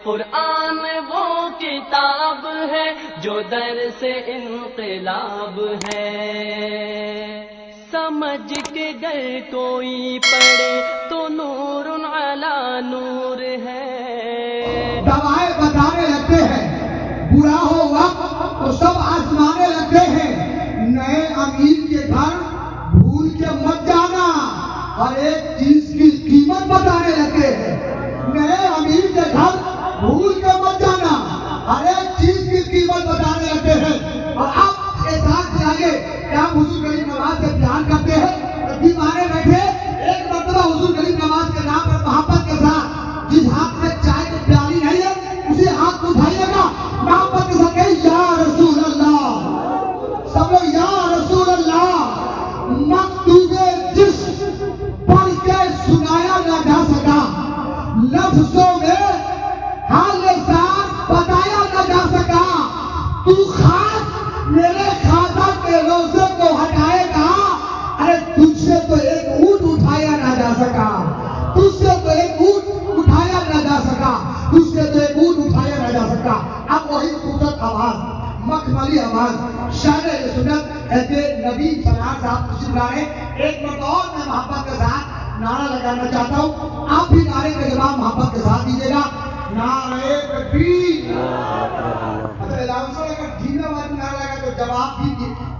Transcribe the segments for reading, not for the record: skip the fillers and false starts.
قرآن وہ کتاب ہے جو درس انقلاب ہے، سمجھ کے گر کوئی پڑھے تو نور علی نور ہے۔ دوائیں بتانے لگتے ہیں، برا ہو وقت تو سب آزمانے لگتے ہیں، نئے امیر کے گھر بھول کے مت جانا، ہر ایک چیز کی قیمت بتانے لگتے ہیں، نئے امیر کے گھر بھول کے مت جانا، ہر ایک چیز کی قیمت بتانے لگتے ہیں۔ اور آپ کے ساتھ چاہیے کہ آپ حضور غریب نواز سے پیار کرتے ہیں، تبھی مانے بیٹھے ایک مرتبہ حضور غریب نواز کے نام پر محبت کے ساتھ جس ہاتھ میں چائے کی پیالی نہیں ہے اسی ہاتھ کو اٹھائیے گا، محبت کے ساتھ کہیں یا رسول اللہ، سب لوگ یا رسول اللہ۔ مکتوب جس پڑھ کے سنایا نہ جا سکا، لفظوں میں حال ساتھ بتایا نہ جا سکا، تو خاک میرے خاطہ کے روزے کو ہٹائے گا، ارے تجھ سے تو ایک اونٹ اٹھایا نہ جا سکا، تجھ سے تو ایک اونٹ اٹھایا نہ جا سکا، تجھ سے تو ایک اونٹ اٹھایا نہ جا سکا۔ اب وہی خوبصورت آواز، مخملی آواز، شان سنت ایسے نبی فلاح صاحب تشریف لا رہے ہیں۔ ایک مرتبہ اور میں محبت کے ساتھ نعرہ لگانا چاہتا ہوں، آپ بھی نعرے کا جواب محبت کے ساتھ دیجیے گا، نعرہ تکبیر۔ اچھا الاؤنسر اگر دھیمی آواز میں نعرہ لگا تو جواب بھی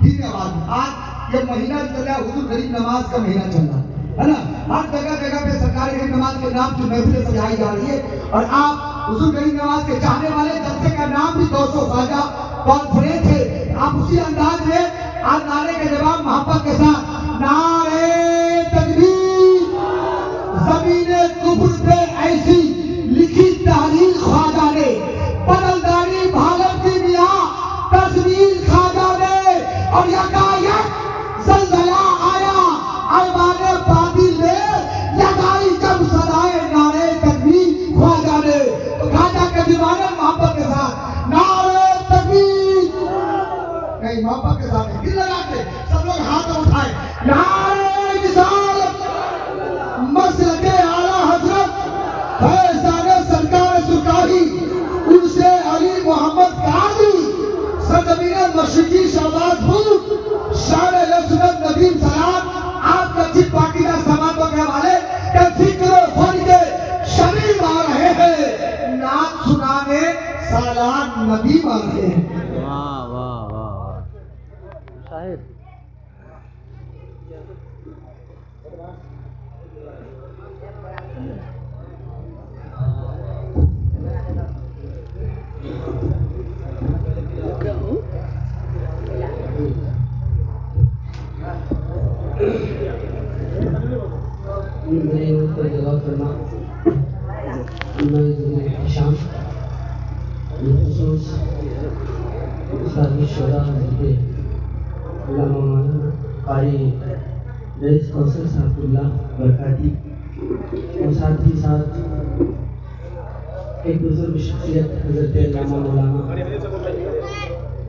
دھیمی آواز میں۔ آج یہ مہینہ چل رہا ہے حضور غریب نواز کا مہینہ چل رہا ہے نا، ہر جگہ جگہ پہ سرکار غریب نواز کے نام کی محفلیں سجائی جا رہی ہے، اور آپ حضور غریب نواز کے چاہنے والے جلسے کا نام بھی 200 خواجہ کانفرنس ہے۔ آپ اسی انداز میں آج نعرے کا جواب محبت کے ساتھ، نعرہ تکبیر۔ زمین کفر پہ ایسی لکھی تحریر خواجہ نے، بدلداری بھالت کی میاں تصویر خواجہ نے، اور یکایک زلزلہ آیا ایوان باطل میں، لگائی جب صدائے نعرہ تکبیر خواجہ نے، تو خواجہ کے دیوانے محبت کے ساتھ نعرہ تکبیر، نہیں محبت کے ساتھ دل لگا کے سب لوگ ہاتھ اٹھائے، نعرہ رسالت، مسلک اعلیٰ حضرت فیضان سرکار سرکاری ان سے علی محمد قادری سرزمین مشرقی شہباز پور شان سنت ندیم سلام، آپ کا چپ پاکیزہ سماعتوں کے حوالے کہ فکر و فن کے شمیم آ رہے ہیں، نعت سنانے سالان ندیم آ رہے ہیں۔ واہ واہ واہ شاعر۔ شام بالخصوص ساری شعراء حضرت علامہ مولانا قاری رئیس کوثر صاحب اللہ برکاتی، اور ساتھ ہی ساتھ ایک بزرگ شخصیت حضرت علامہ مولانا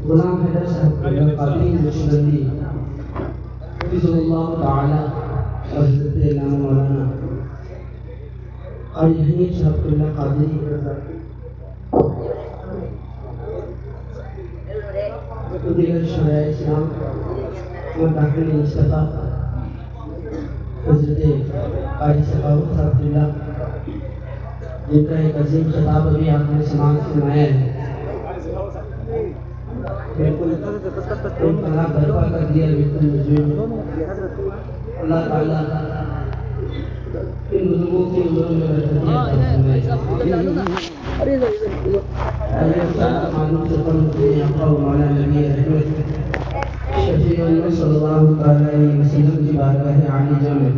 غلام حیدر صاحب اللہ قادری نقشبندی حفظ اللہ تعالی، اور حضرت علامہ مولانا قاری حنیف صاحب اللہ قادری دیگر شعراء اسلام اور داخل مصطفیٰ حضرت قاری سخاوت صاحب اللہ، جن کا ایک عظیم خطاب ابھی آپ نے سماعت سنایا ہے، بالکل ایک طرح برپا کر دیا، بالکل نجوم۔ اللہ تعالیٰ ان بزرگوں کی عمروں میں برکت عطا فرمائے۔ معلوم سے پڑھتے آقا و مولا نبی رحمت شفیع اللہ صلی اللہ تعالیٰ علیہ وسلم کی بارگاہ عالیہ میں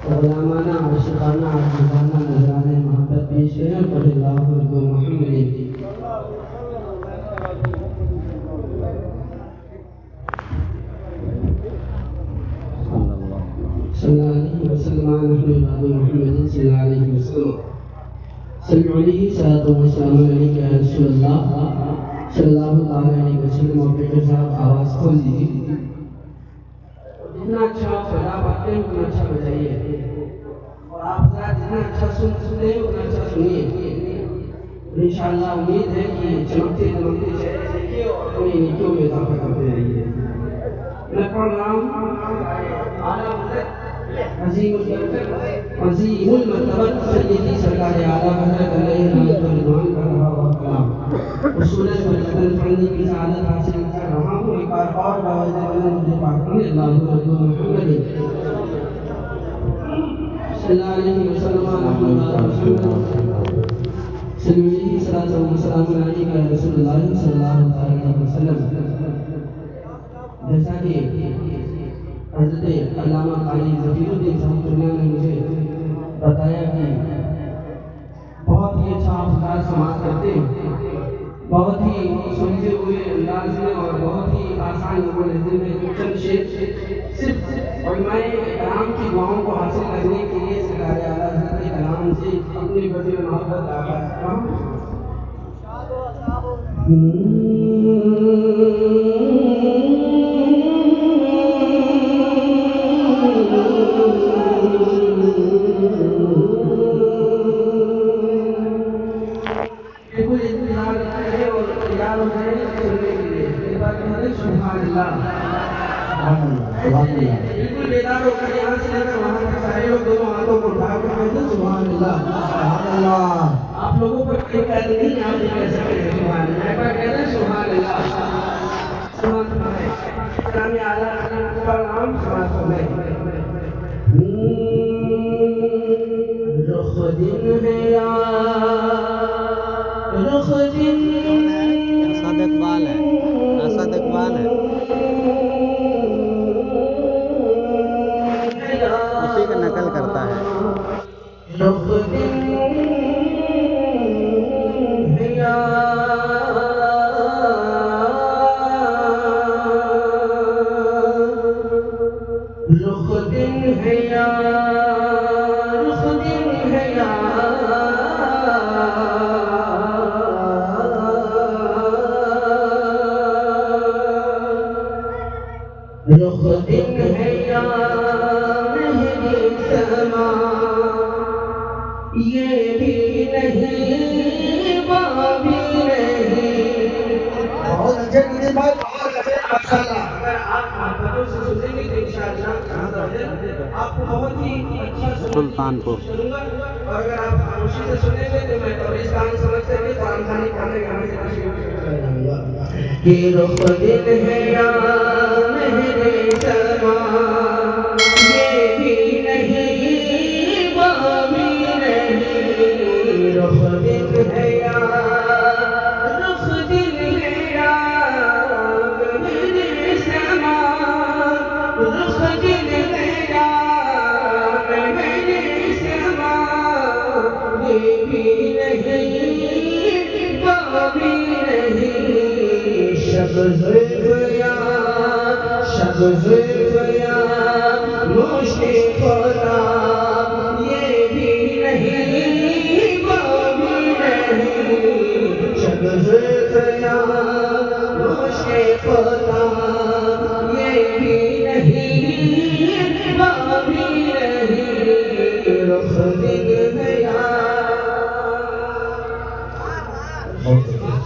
غلامانہ عاشقانہ عاجزانہ نذرانہ محبت پیش کریں، قل اللہ رب محمد۔ صلی اللہ علیہ وسلم محمد صلی اللہ علیہ وسلم، صلی علیہ صلاۃ و سلام علیک یا رسول اللہ صلی اللہ تعالیٰ علیہ وسلم۔ آپریٹر صاحب آواز کھول دیجیے، جتنا اچھا پیدا پاتے ہیں اتنا اچھا بجائیے، اور آپ جتنا اچھا سنتے ہیں اتنا اچھا سنیے۔ انشاءاللہ امید ہے کہ چمکتے چمکتے چہرے دیکھیے اور اپنی نیکیوں میں اضافہ کرتے رہیے. میں پڑھ رہا ہوں عظیم المرتبت سیدی سرکار اعلیٰ حضرت علیہ رحمۃ رضوان کا رہا ہوا کلام اصول ملتن پڑھنے کی سعادت حاصل کر رہا ہوں. ایک بار اور باوجہ بلند مجھے پاک کرنے اللہم صل علی محمد صلی اللہ علیہ وسلم سلمی صلاۃ و سلام علیک یا رسول اللہ صلی اللہ علیہ وسلم. جیسا کہ حضرت علامہ قاری ظفیر الدین صاحب اللہ نے مجھے بتایا کہ بہت ہی اچھا آپ سماعت کرتے ہیں, بہت ہی سلجھے ہوئے انداز میں اور بہت ہی آسان لہجے میں چند شعر صرف علماء کرام کی دعاؤں کو حاصل کرنے کے لیے سرکار اعلیٰ حضرت کے کلام سے اپنی بدل محبت آغاز کرتا ہوں. بالکل بیدار ہو کر یہاں سے لے کر وہاں تک سارے لوگ دونوں ہاتھوں کو اٹھا کر کہتے ہیں سبحان اللہ سبحان اللہ. آپ لوگوں پر کوئی قید نہیں, آپ یہ کہہ سکتے ہیں سبحان اللہ. ایک بار کہتے ہیں سبحان اللہ سبحان اللہ. کلام اعلیٰ کا نام سماعت فرمائیں. رخ دن ہے رخ دن اسد اقبال ہے, اسد اقبال ہے, اسی کا نقل کرتا ہے. رخ دن ہے رخ دن ہے رخ دن ہے رخ دن ہے مہدی سما, یہ بھی نہیں وہ بھی نہیں. بہت اچھے ندیم بھائی, بہت اچھے ماشاءاللہ. اگر آپ محبتوں سے سنیں گے تو انشاءاللہ آپ کو بہت ہی اچھا سلطان پور. سنوں گا. اور اگر آپ خاموشی سے سنیں گے تو میں قبرستان سمجھ کر کے قرآن خوانی پڑھنے کا ہمیں تشریف لے جاؤں گا. کہ رخ دن ہے یا مہر سما, یہ بھی نہیں وہ بھی نہیں. رخ دن ہے یا رخ دن ہے یا مہر سما, رخ دن ہے یا مہر سما, یہ بھی نہیں وہ بھی نہیں. شب زلف یا شب زلف یا مشک خدا, یہ بھی نہیں وہ بھی نہیں. شب زلف یا مشک خدا, یہ بھی نہیں وہ بھی نہیں. رخ دن ہے یا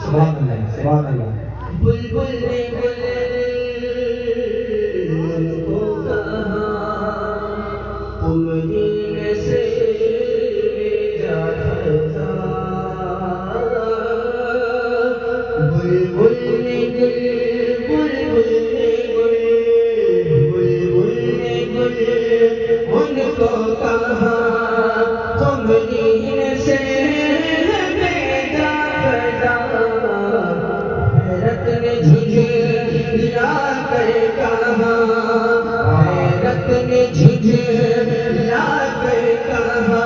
سبحان اللہ سبحان اللہ. بلبل نے گل کو کہا تم دین سے جا تھا. بلبل نے گل بلبل نے گل بلبل نے گل ان کو کہا تم دین سے حیرت نے جھجھلا کر کہا,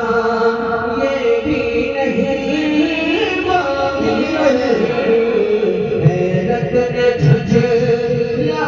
یہ بھی نہیں وہ بھی نہیں. حیرت نے جھجھلا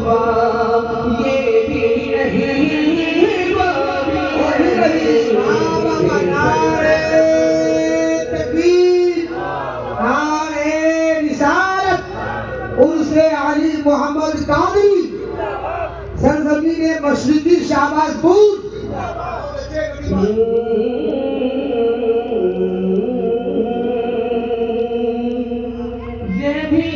توبہ یہ بھی نہیں نعرے تکبیر، نعرے رسالت، عرس علی محمد قادری، سرزمین مشرقی شہباز پور۔ یہ بھی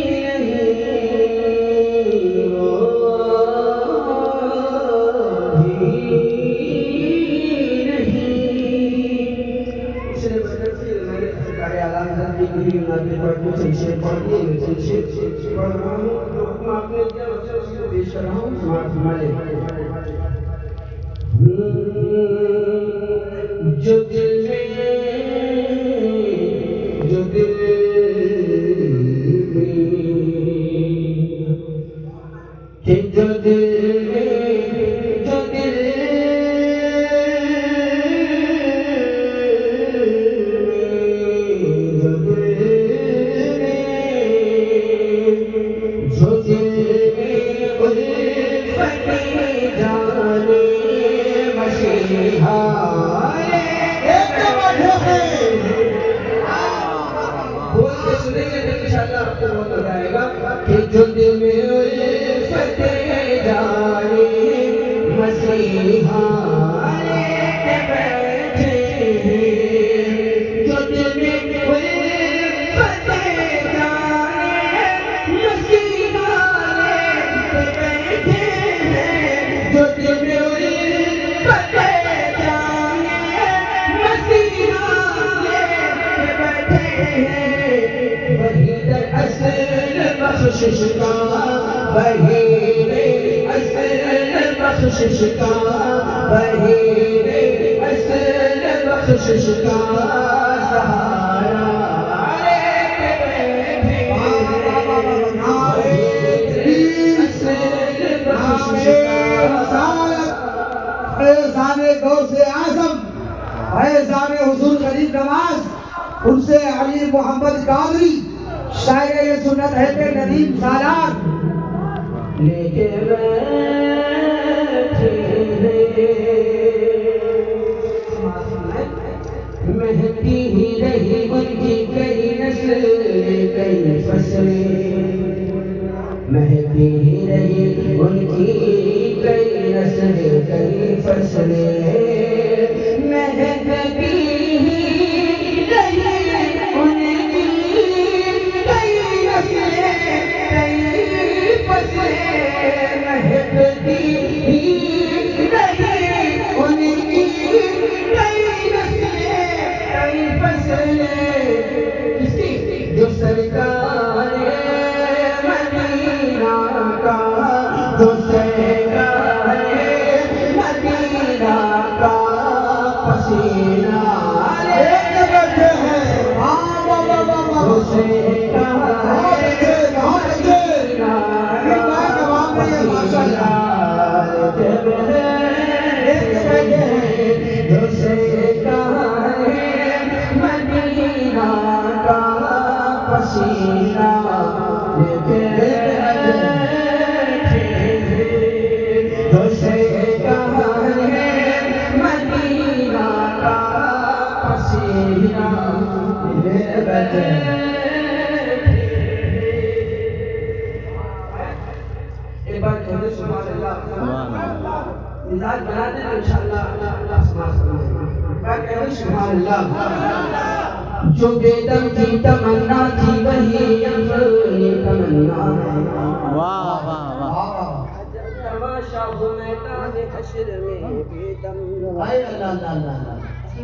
جو دل میں فیضان غوث اعظم، فیضان حضور غریب نواز، عرس علی محمد قادری، شاعر یہ سنت ہے کہ ندیم سالار لے کے مہتی ہی رہی ان کی کئی نسل کئی فصلیں، مہتی ہی رہی ان کی کئی نسل کئی فصلیں، مہتی ہی رہی ان کی کئی نسل کئی فصلیں، مہتی ہی رہی ان کی کئی نسلیں کئی فصلیں، جو سرکار مدینہ کا، جو سرکار مدینہ کا پسینہ ایک بیٹھے ہیں۔ جو سرکار مدینہ کا پسینہ جب جو سرکار مدینہ کا پسینہ جو سرکار مدینہ کا پسینہ ایک بار کہتے سبحان اللہ، مزاج بنا دیں انشاءاللہ سبحان اللہ۔ جو بے دم کی تمنا تھی وہی اپنی تمنا ہے، واہ واہ واہ، تماشا ہو میدان حشر میں بے دم۔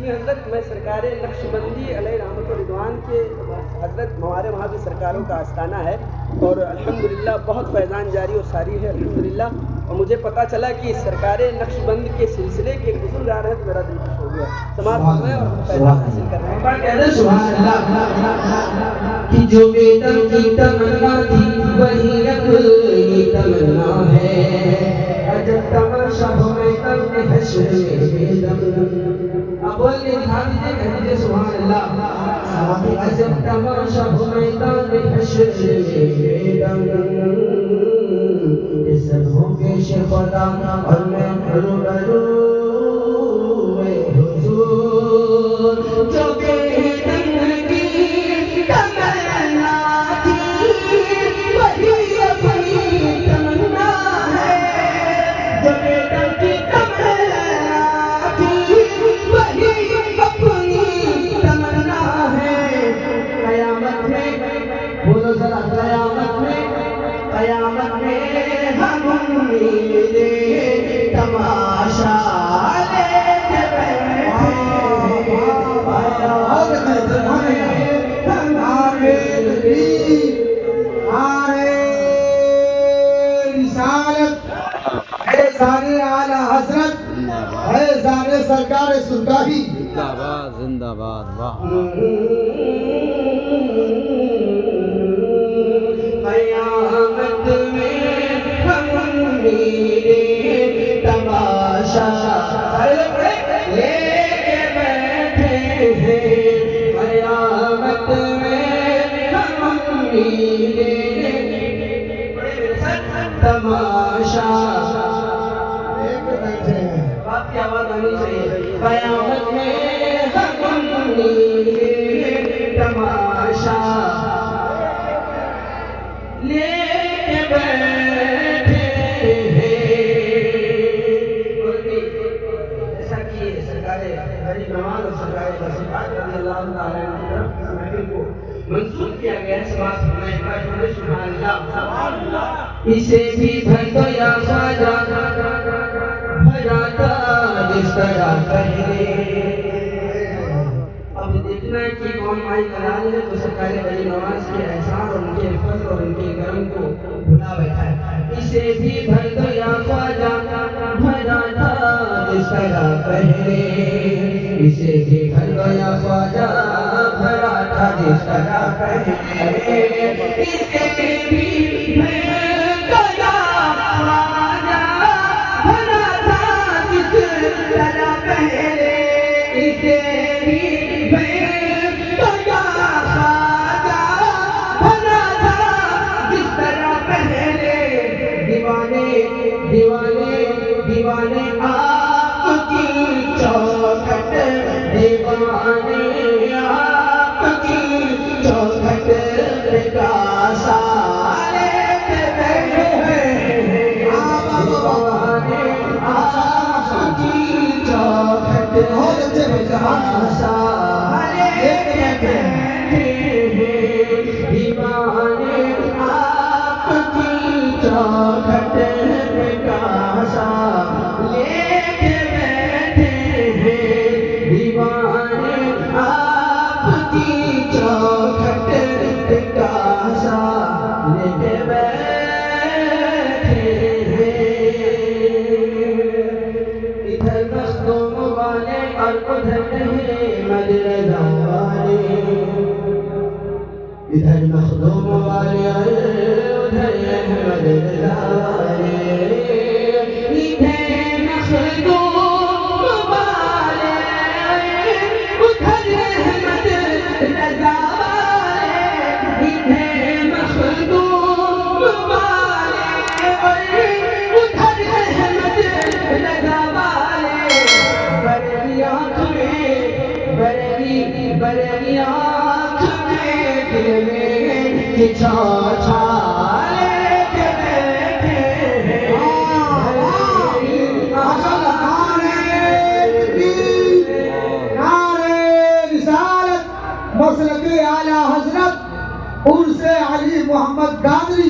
حضرت میں سرکار نقشبندی علیہ رحمت و رضوان کے حضرت موارے وہاں بھی سرکاروں کا آستانہ ہے، اور الحمدللہ بہت فیضان جاری و ساری ہے الحمدللہ۔ اور مجھے پتہ چلا کہ سرکار نقشبند کے سلسلے کے بزرگ آ رہے ہیں تو میرا دل خوش ہو گیا، سماعت فرمائیں اور فیضان حاصل کر رہے ہیں۔ کہہ دیں سبحان اللہ، کہ جو بے دم کی تمنا تھی وہی اپنی تمنا ہے، عجب تماشا ہو میدان حشر میں بے دم۔ اب بول کے دکھا دیجیے، کہہ دیجیے سبحان اللہ، عجب تماشا ہو میدان حشر میں بے دم، سب ہوں پیش خدا اور میں روبرو حضور جو بے دم کی تمنا تھی وہی اپنی تمنا ہے جو بے دم کی تمنا تھی وہی اپنی تمنا ہے قیامت میں بولو ذرا قیامت میں ہم میرے تماشا لے کے اعلیٰ حضرت ہے زانے سرکار سلطانی زندہ باد زندہ باد واہ قیامت میں ہم میرے تماشا لے کے بیٹھے ہیں قیامت میں ہم میرے تماشا بات کی آواز آنی چاہیے قیامت میں ہم میرے تماشا لے کے بیٹھے ہیں ایسا کہ سرکار غریب نواز اور سرکار وسیعات رضی اللہ تعالیٰ عنہ کی طرف اس محفل کو منسوخ کیا گیا ہے سماعت فرمائیں سبحان اللہ اسے بھی بھر دو یا خواجہ بھراتا جس طرح پہلے اب دیکھنا ہے کہ کون مائی کرال ہے تو سرکار غریب نواز کے احسان اور ان کے فضل اور ان کے کرم کو بھلا بیٹھا ہے اسے بھی بھر دو یا خواجہ بھراتا جس طرح پہلے اسے بھی بھر دو یا خواجہ بھراتا جس طرح پہلے اسے بھی بھر دو یا خواجہ بھراتا جس طرح پہلے اسے بھی دیوانے آپ کی چوکھٹ دیوانے آپ کی چوکھٹ کا سارے بیٹھے ہیں دیوانے آپ کی چوکھٹ کا سارے بیٹھے ہیں دیوانے آپ کی چوکھٹ ادھر مخدوم والے ادھر احمد رضا والے ادھر مخدوم والے ادھر احمد رضا والے ادھر مخدوم والے ادھر احمد رضا والے بڑی آنکھ میں بڑی آنکھ میں دل میں چھالے کے بیٹھے ہیں مسلک اعلیٰ حضرت عرس علی محمد قادری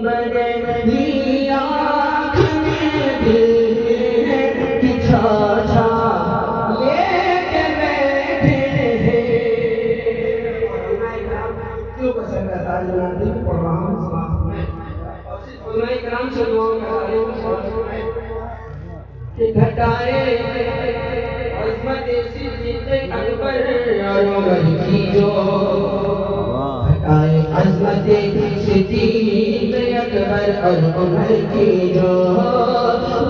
بڑی آنکھ میں دل کی چھا لے کے بیٹھے ہیں کیوں پسند ہے تاج ناظر پڑھ رہا ہوں سماعت میں اور صرف علماء کرام سے دعا کر رہا ہوں سماعت میں کہ گھٹائے عظمت صدیق اکبر اور عمر کی جو گھٹائے عظمت صدیق اکبر اور عمر کی جو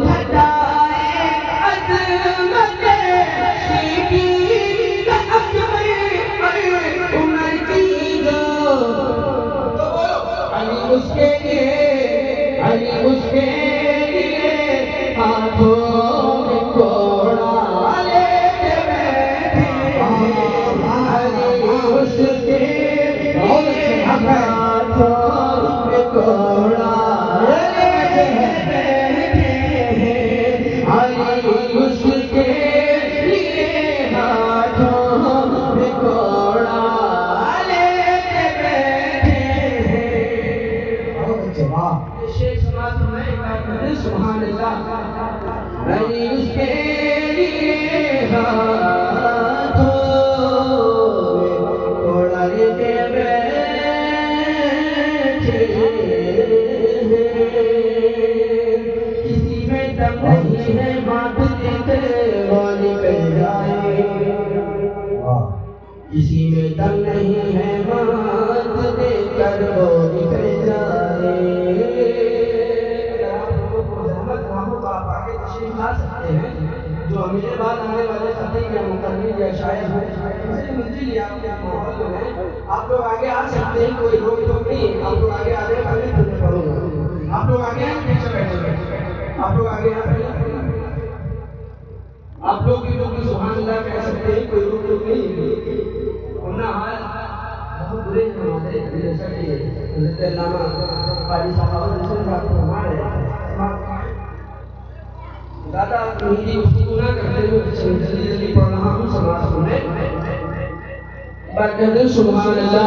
گھٹائے عظمت صدیق اکبر اور عمر کی جو اس کے لیے علی اس کے لیے ہاتھوں میں کوڑا لے کے بیٹھے علی اس کے لیے ہاتھوں میں کوڑا لے کے بیٹھے علی اس کے لیے ہاتھوں میں کوڑا لے کے بیٹھے شیخ سماعت میں سبحان اللہ علی اس کے لیے ہاتھوں میں کوڑا لے کے بیٹھے کسی میں دم نہیں ہے بات دیتے وہ نکل جائے کسی میں دم نہیں ہے بات دے کر وہ نکل جائے جو میرے بعد آنے والے خطیب یا مقرر یا شاعر ہیں اسے منزل یا ماحول میں آپ لوگ آگے آ سکتے ہیں کوئی روک ٹوک نہیں آپ لوگ آگے آ جائیں پہلے پڑھنے پڑھوں گا آپ لوگ آگے آئیں پیچھے بیٹھے آپ لوگ آگے آئیں پہلے آپ لوگ بھی لوگ سبحان اللہ کہہ سکتے ہیں کوئی روک ٹوک نہیں ورنہ حال بہت برے ہیں ہمارے جیسا کہ حضرت علامہ قاری صاحب فرما رہے ہیں زیادہ ہندی گفتگو نہ کرتے ہوئے جلدی جلدی پڑھ رہا ہوں سماعت سنیں بات کہتے ہیں سبحان اللہ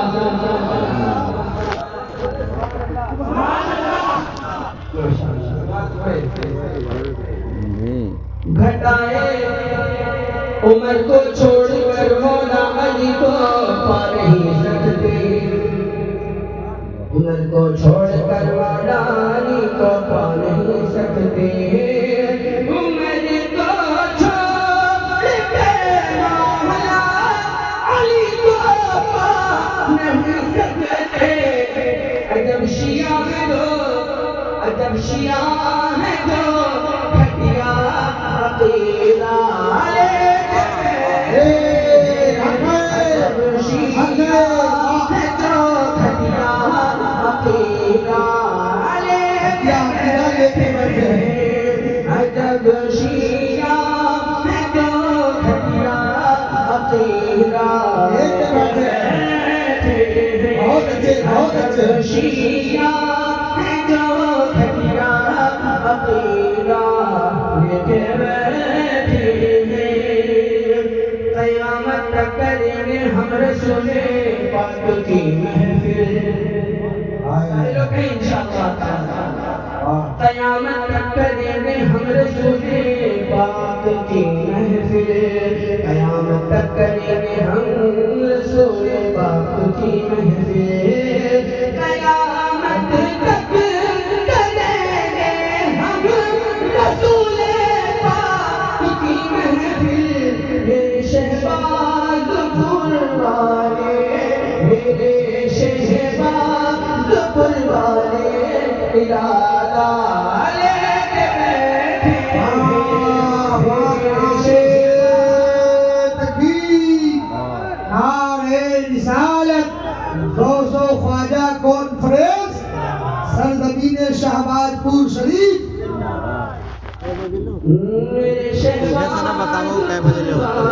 گھٹائے عمر کو چھوڑ کر مولا علی کو پا نہیں سکتے عمر کو چھوڑ کر مولا علی کو پا نہیں سکتے عمر کو چھوڑ کر مولا علی کو پا نہیں سکتے عجب شیعہ ہے دو عجب شیعہ ہے دو گھٹیا عقیدہ لے کے عجب شیعہ ہے دو گھٹیا عقیدہ لے کے عجب شیعہ ہے دو گھٹیا عقیدہ عجب شیعہ ہے جو گھٹیا عقیدہ لے کے بیٹھے ہیں قیامت تک کریں گے ہم رسول پاک کی محفل لوگ انشاءاللہ قیامت تک کریں گے ہم رسول پاک کی محفل قیامت تک کریں گے ہم رسول پاک کی محفل قیامت تک کریں گے ہم رسول پاک کی محفل میرے شہباز پور والے میرے شہباز پور والے ارادہ لے کے بیٹھے رسالت 200 خواجہ کانفرنس سرزمین شہباز پور شریف جیسا نہ بتاؤں کئے بجے لے ہوتا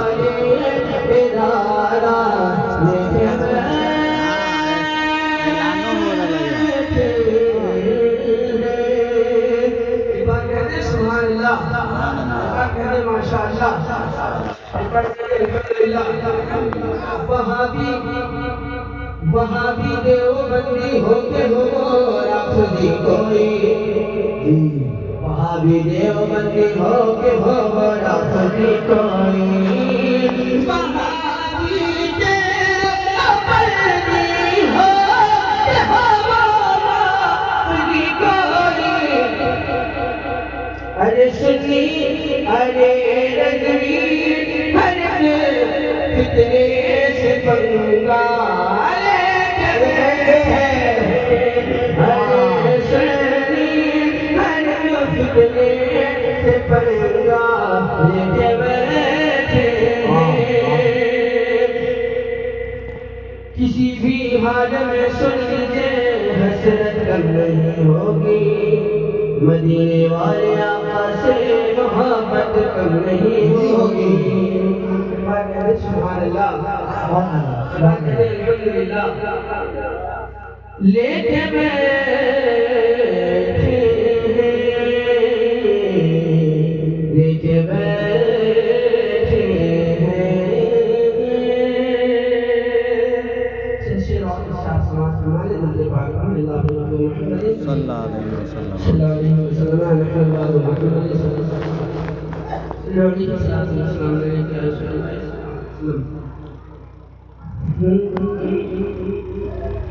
وہابی دیوبندی ہو کے ہو رافضی کوئی وہابی دیوبندی ہو کے ہو رافضی کوئی وہابی دیوبندی ہو کے ہو رافضی کوئی ارے سنی ارے رضوی ہر فتنے سے پنگا کسی بھی حال میں سن لیجیے حسرت کم نہیں ہوگی، مدینے والے آقا سے محبت کم نہیں ہوگی۔ سبحان اللہ، الحمدللہ۔ لیٹے بیٹھے لیٹے بیٹھے صلی اللہ علیہ وسلم۔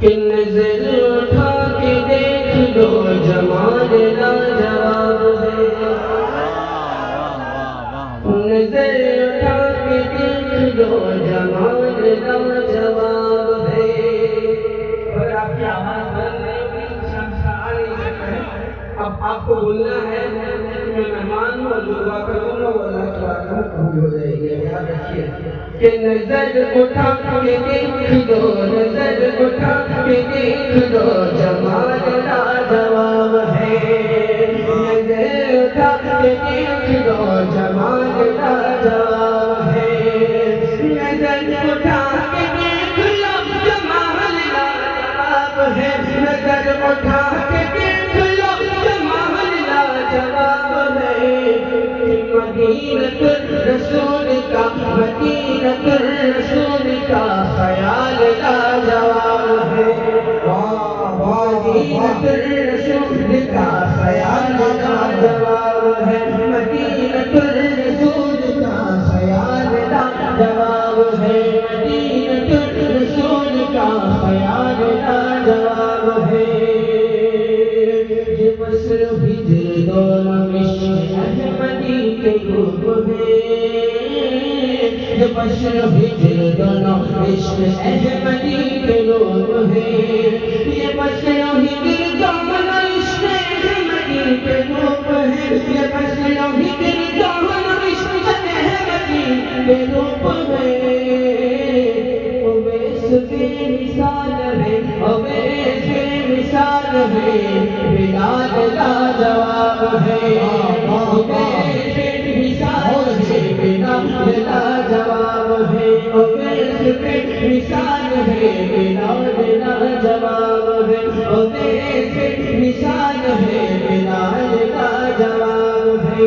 کہ نظر اٹھا کے دیکھ لو جمال لاجواب ہے، نظر اٹھا کے دیکھ لو جمال لاجواب ہے۔ اور آپ کی آواز بند نہیں ہوگی، شمشا آ نہیں سکتا ہے۔ اب آپ کو بولنا ہے میں مہمان ہوں اور جو دعا کروں گا وہ اللہ کی بات میں قبول ہو جائے گی، یاد رکھیے کہ نظر اٹھا کے دیکھ لو، نظر اٹھا کے دیکھ لو جمال لاجواب ہے، نظر اٹھا کے دیکھ لو جمال لاجواب ہے، نظر اٹھا کے دیکھ لو جمال لاجواب ہے، نظر اٹھا کے دیکھ لو جمال لاجواب ہے۔ مدینہ رسول کا، مدینہ رسول کا خیال لاجواب ہے، مدینہ رسول کا خیال لاجواب ہے، مدینہ رسول کا خیال لاجواب ہے، مدینہ رسول کا خیال لاجواب ہے۔ یہ مصر ہجر دونوں عشق احمدی کے روپ ہے، یہ مصر ہجر دونوں عشق احمدی کے روپ ہے، یہ مصر ہجر دونوں عشق احمدی کے روپ ہے، یہ مصر ہجر دونوں عشق احمدی کے روپ ہے۔ اویس بے مثال ہے، اویس بے مثال ہے، بلال لاجواب ہے، اویس بے مثال ہے، بلال لاجواب ہے، اویس بے مثال ہے، بلال لاجواب ہے، اویس بے مثال ہے، بلال لاجواب ہے۔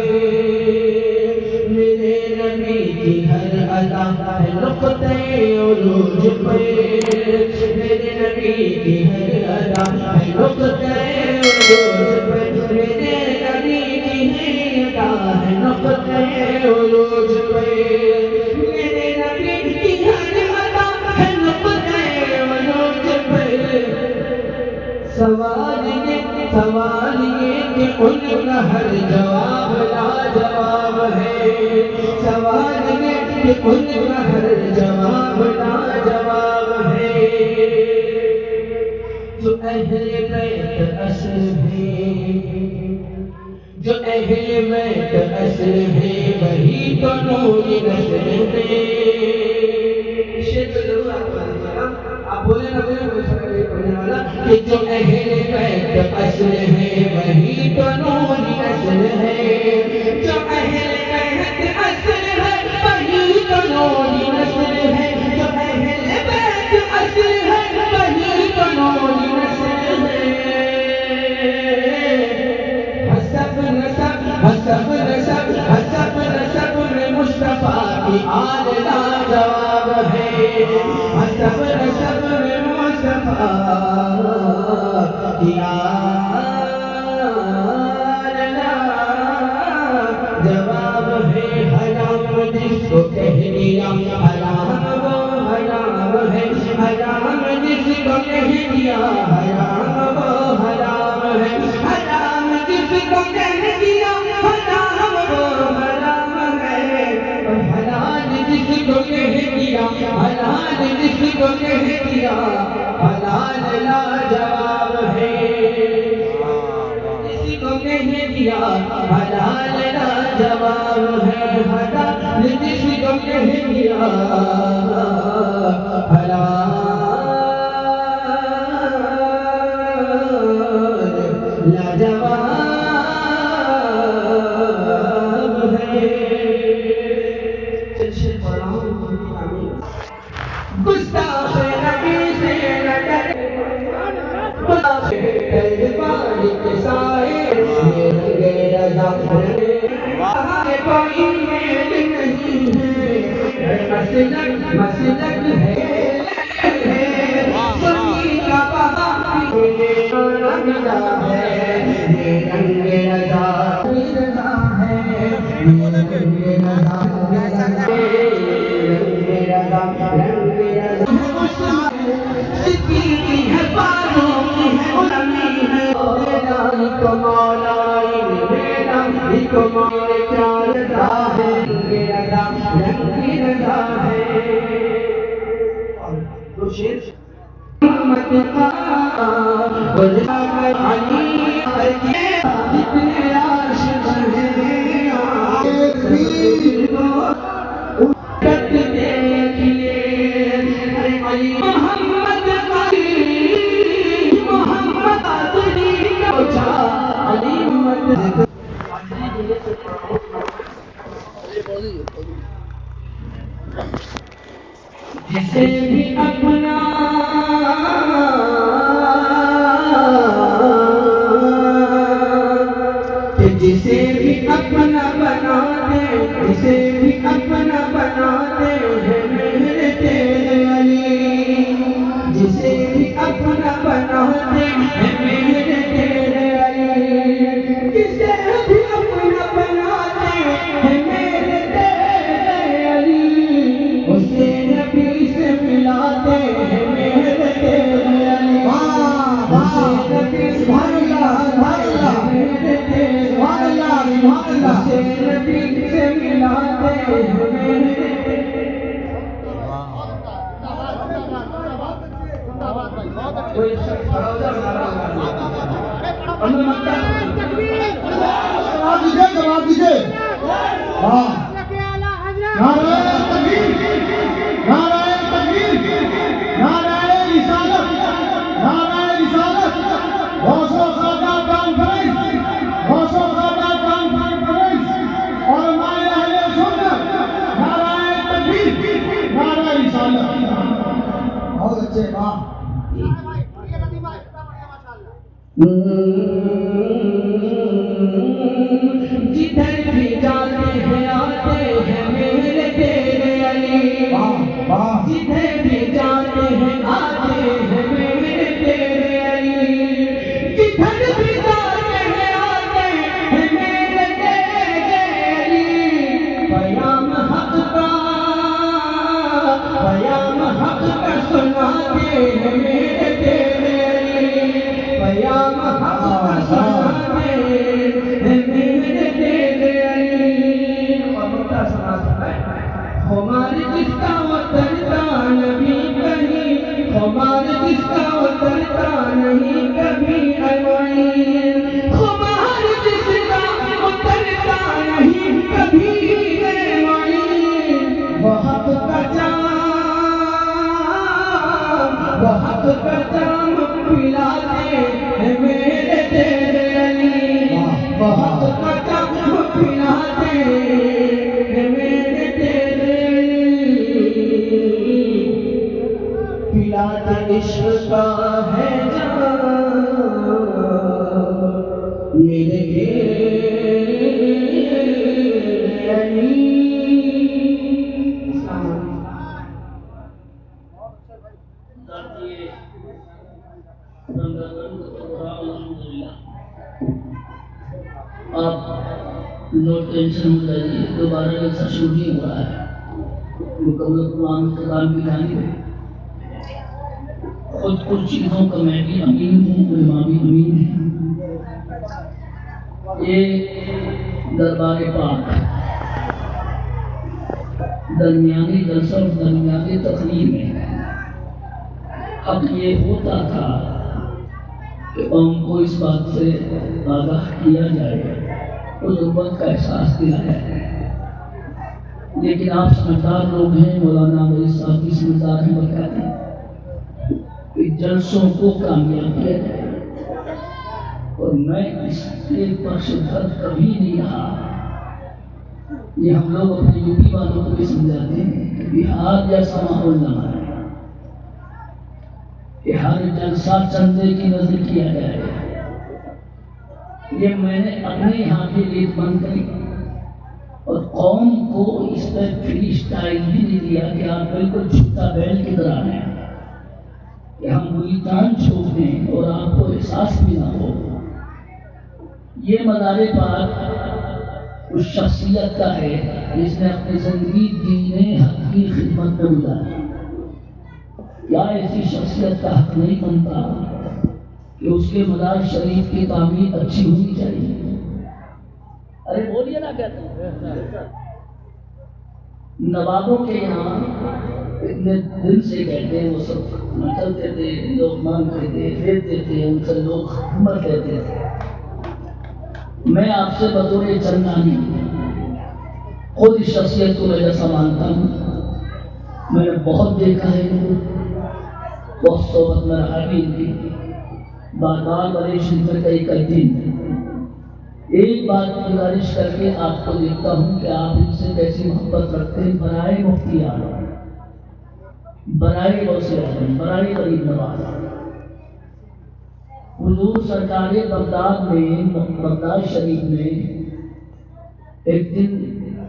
میرے نبی کی ہر ادا ہے نقطۂ عروج پہ، میرے نبی کی ہر ادا ہے نقطۂ عروج پہ، میرے نبی کی ہر ادا ہے نقطۂ عروج پہ، میرے نبی کی ہر ادا ہے نقطۂ عروج پہ۔ سوال یہ کہ ان کا ہر جواب لاجواب ہے، سوال یہ کہ ان کا ہر جواب لاجواب ہے۔ جو اہل بیت اصل ہے، جو اہل بیت اصل ہے، وہی تو نور نسل ہے۔ آپ بولے نا کہ جو اہل بیت اصل ہے، وہی تو نور نسل ہے، جو اہل بیت اصل ہے، وہی تو نور نسل ہے، جو اہل بیت اصل ہے، وہی تو نور نسل ہے۔ حسب نسب حسب نسب حسب نسب میں مصطفیٰ کی آل لاجواب ہے، حسب نسب میں مصطفیٰ کی آل لاجواب ہے۔ حرام جس کو کہہ دیا حرام وہ حرام ہے، حرام جس کو کہہ دیا حرام وہ حرام ہے، حرام جس کو کہہ دیا حرام وہ حرام ہے، حلال جس کو کہہ دیا حلال جس کو کہہ دیا حلال لاجواب ہے، جس کو کہہ دیا حلال لاجواب ہے، حلال جس کو کہہ دیا حلال لاجواب ہے گستاخ نبی سے نہ ڈرے گستاخ پانی کے سائے یہ رنگ رضا ہے کوئی میل نہیں ہے مسلک ہے سنی کا بہا یہ رنگا ہے یہ رنگ رضا ہے یہ رنگ رضا صدیقی ہے بانوں کی ہے علمی ہے میدانی کو مولائی میدانی کو مولائی کیا رضا ہے رنگ رضا ہے تو شیر محمد خان گلشن علی جتنے عاشق ہیں محمد جسے بھی اپنا جسے بھی اپنا بنا دے جسے بھی اپنا بنا دے ہے میرے تیرے علی جسے بھی اپنا بنا دے ہے میرے تیرے علی جسے بھی اپنا بنا دے ہے میرے تیرے علی اسے نبی سے ملا دے ہے میرے تیرے علی اسے نبی سے ملا دے میرے تیرے اسے نبی سے ملا دے کوئی شخص کھڑا ہو جائے جواب دیجیے ہاں نعرہ تکبیر نعرہ تکبیر نعرہ رسالت نعرہ رسالت غوث و خواجہ کانفرنس غوث و خواجہ کانفرنس اور ہمارے اہل سنت نعرہ تکبیر نعرہ رسالت بہت اچھے واہ جدھر بھی جاتے ہیں آتے ہیں میرے تیرے علی جدھر بھی جاتے ہیں آتے ہیں میرے تیرے علی جدھر بھی جاتے ہیں آتے ہیں میرے تیرے علی پیام حق کا سناتے ہیں میرے تیرے علی پیام حق کا سناتے ہیں میرے تیرے علی اور مدعا سنا سکتا ہے خمار جس کا اترتا نہیں کہیں خمار جس کا اترتا نہیں کبھی المعین خمار جس کا اترتا نہیں کبھی المعین وہ حق کا جام پلاتے ہیں میرے تیرے علی وہ حق کا جام پلاتے ہیں میرے تیرے علی پلاتے عشق کا ہے جام میرے علی آپ نو ٹینشن ہو جائیے دوبارہ ایسا شروع نہیں ہوا ہے مکمل قرآن کلام کی جانب ہے خود کچھ چیزوں کا میں بھی امین ہوں علماء بھی امین ہیں یہ دربار پاک درمیانی جلسہ اور درمیانی تقریر میں اب یہ ہوتا تھا کہ قوم کو اس بات سے آگاہ کیا جائے اس غربت کا احساس دلایا جائے لیکن آپ سمجھدار لوگ ہیں مولانا میرے ساتھی سمجھدار ہیں وہ کہتے ہیں کہ جلسوں کو کامیاب کیا جائے اور میں اس کے پر شدت کبھی نہیں رہا. یہ ہم لوگ اپنے یو پی والوں کو بھی سمجھاتے ہیں کہ بہار جیسا ماحول نہ بنائے کہ ہر جلسہ چندے کی نظر کیا جائے. یہ میں نے اپنے یہاں کی ریت بند کری اور قوم کو اس پہ فری اسٹائل بھی نہیں دیا کہ آپ بالکل چھوٹا بیل کی طرح ہیں کہ ہم بری تان چھوڑ دیں اور آپ کو احساس بھی نہ ہو. یہ مزار پاک اس شخصیت کا ہے جس نے اپنی زندگی دین حق کی خدمت میں گزاری. کیا ایسی شخصیت کا حق نہیں بنتا کہ اس کے مزار شریف کی تعمیر اچھی ہونی چاہیے؟ ارے بولیے نا. کہتے ہیں نوابوں کے یہاں اتنے دن سے کہتے ہیں وہ سب چلتے تھے، لوگ مانگتے تھے، دیتے تھے، ان سے لوگ حکومت لیتے تھے. میں آپ سے بطور چندانی خود اس شخصیت کو میں جیسا مانتا ہوں. میں نے بہت دیکھا ہے، بہت صحبت میں رہا بھی ان کی. بار بار بڑے شنکر کا ایک دن ایک بات گزارش کر کے آپ کو دیکھتا ہوں کہ آپ ان سے کیسی محبت رکھتے ہیں. برائے مفتی اعظم، برائے غوث اعظم، برائے غریب نواز، حضور سرکار بغداد شریف میں ایک دن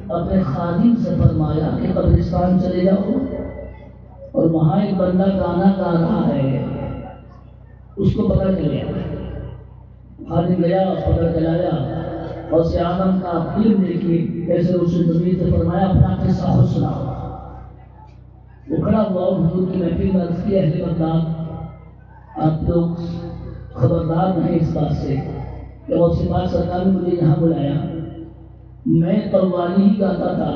اپنے خادم سے فرمایا کہ قبرستان چلے جاؤ اور وہاں ایک بندہ گانا گا رہا ہے، اس کو پکڑ کے لیا. خادم گیا، پکڑ کے لایا اور اعظم کا فلم دیکھی کیسے اس نے زمین سے فرمایا اپنا قصہ خود سناؤ. وہ کھڑا ہوا حضور کی محفل میں عرض کیا، اہل بغداد آپ لوگ خبردار نہیں اس بات سے کہ غوث پاک سرکار نے مجھے یہاں بلایا. میں قوالی ہی گاتا تھا،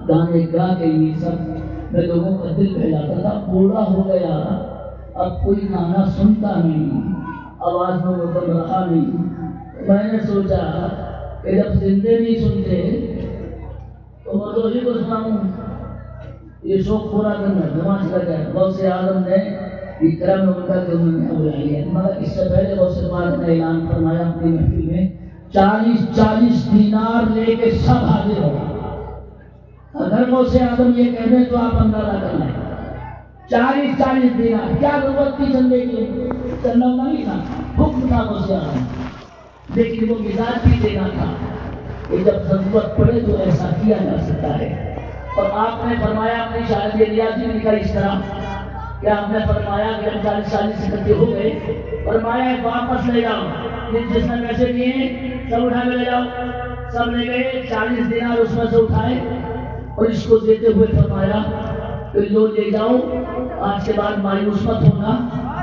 گانے گا کے یہ سب میں لوگوں کا دل بہلاتا تھا. بوڑھا ہو گیا، اب کوئی گانا سنتا نہیں، آواز میں بدل رہا نہیں. میں نے سوچا کہ جب زندے نہیں سنتے تو مدوہی کو سناؤں، یہ شوق پورا کرنا نماز لگا. غوث اعظم نے اکرام میں ان کا کہ انہوں نے بلا لیا. مگر اس سے پہلے غوث پاک نے اعلان فرمایا اپنی محفل میں 40 دینار لے کے سب حاضر ہو. اگر غوث اعظم یہ کہہ دیں تو آپ اندازہ کر لیں 40 دینار. کیا ضرورت تھی چندے کی؟ چندہ نہیں تھا، حکم تھا غوث اعظم، لیکن وہ مزاج بھی دینا تھا کہ جب ضرورت پڑے تو ایسا کیا جا سکتا ہے. اور آپ نے فرمایا اپنی شاید ریاضی بھی نکالی اس طرح کہ آپ نے فرمایا کہ 40 اکٹھے ہو گئے، فرمایا واپس لے جاؤ، جس نے پیسے دیے سب اٹھا کے لے جاؤ. سب لے گئے، 40 دینار اس میں سے اٹھائے اور اس کو دیتے ہوئے فرمایا کہ لو لے جاؤ، آج کے بعد مایوس مت ہونا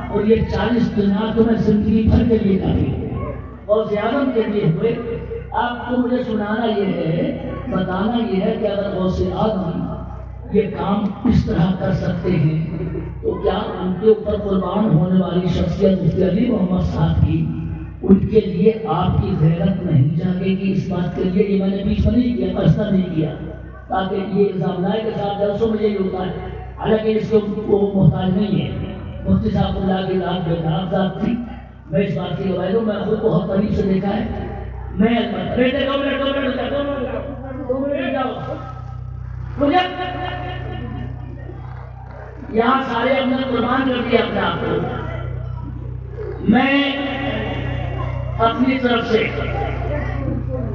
اور یہ 40 دینار تمہیں زندگی بھر کے لیے کافی ہے. اور اعظم کے لیے ہوئے. آپ کو مجھے سنانا یہ ہے، بتانا یہ ہے کہ اگر غوث اعظم یہ کام اس طرح کر سکتے ہیں تو کیا ان کے اوپر قربان ہونے والی شخصیت مفتی علی محمد صاحب کی، ان کے لیے آپ کی غیرت نہیں جاگے گی؟ اس بات کے لیے یہ میں نے بیچ میں نہیں کیا، قصد نہیں کیا تاکہ یہ الزام لائے کے ساتھ جلسوں میں یہی ہوتا ہے. حالانکہ اس کو محتاج نہیں ہے. مفتی صاحب اللہ کی ذات بےتاب تھی. میں اس بات کی گواہی دوں، میں خود بہت قریب سے دیکھا ہے. میں بیٹے 2 منٹ جاؤ، مجھے یہاں سارے اپنے قربان کر دیا اپنے آپ کو. میں اپنی طرف سے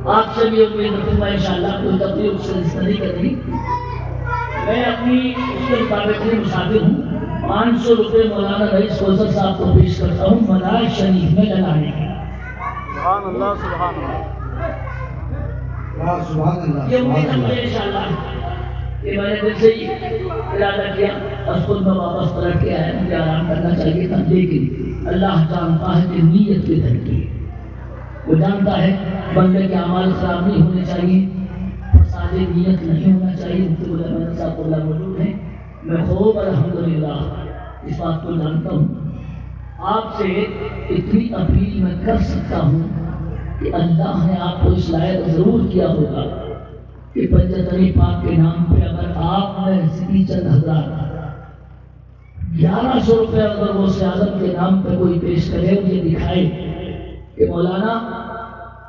آپ سے بھی امید رکھوں گا انشاءاللہ کوئی تقریر سے نہیں کرنی. میں اپنی اس کے مطابق مسافر ہوں. 500 روپے مولانا رئیس کوثر صاحب کو پیش کرتا ہوں مزار شریف میں لگانے کے. سبحان اللہ، سبحان اللہ، سبحان اللہ. یہ امید ہے انشاءاللہ کہ میں نے دل سے ہی ارادہ کیا. اور خود میں واپس پلٹ کے آیا، مجھے آرام کرنا چاہیے تھا، لیکن اللہ جانتا ہے کہ نیت کی دھڑکی ہے. وہ جانتا ہے بندے کے اعمال خراب نہیں ہونے چاہیے، فساد نیت نہیں ہونا چاہیے. مفتی مولانا صاحب اللہ موجود ہیں. میں خوب الحمدللہ اس بات کو جانتا ہوں. آپ سے اتنی اپیل میں کر سکتا ہوں کہ اللہ نے آپ کو اس لائق ضرور کیا ہوگا کہ پنجتنی پاک کے نام پہ اگر آپ نے ذکی چند حضرات 1100 روپے اگر غوث اعظم کے نام پہ کوئی پیش کرے اور یہ دکھائے کہ مولانا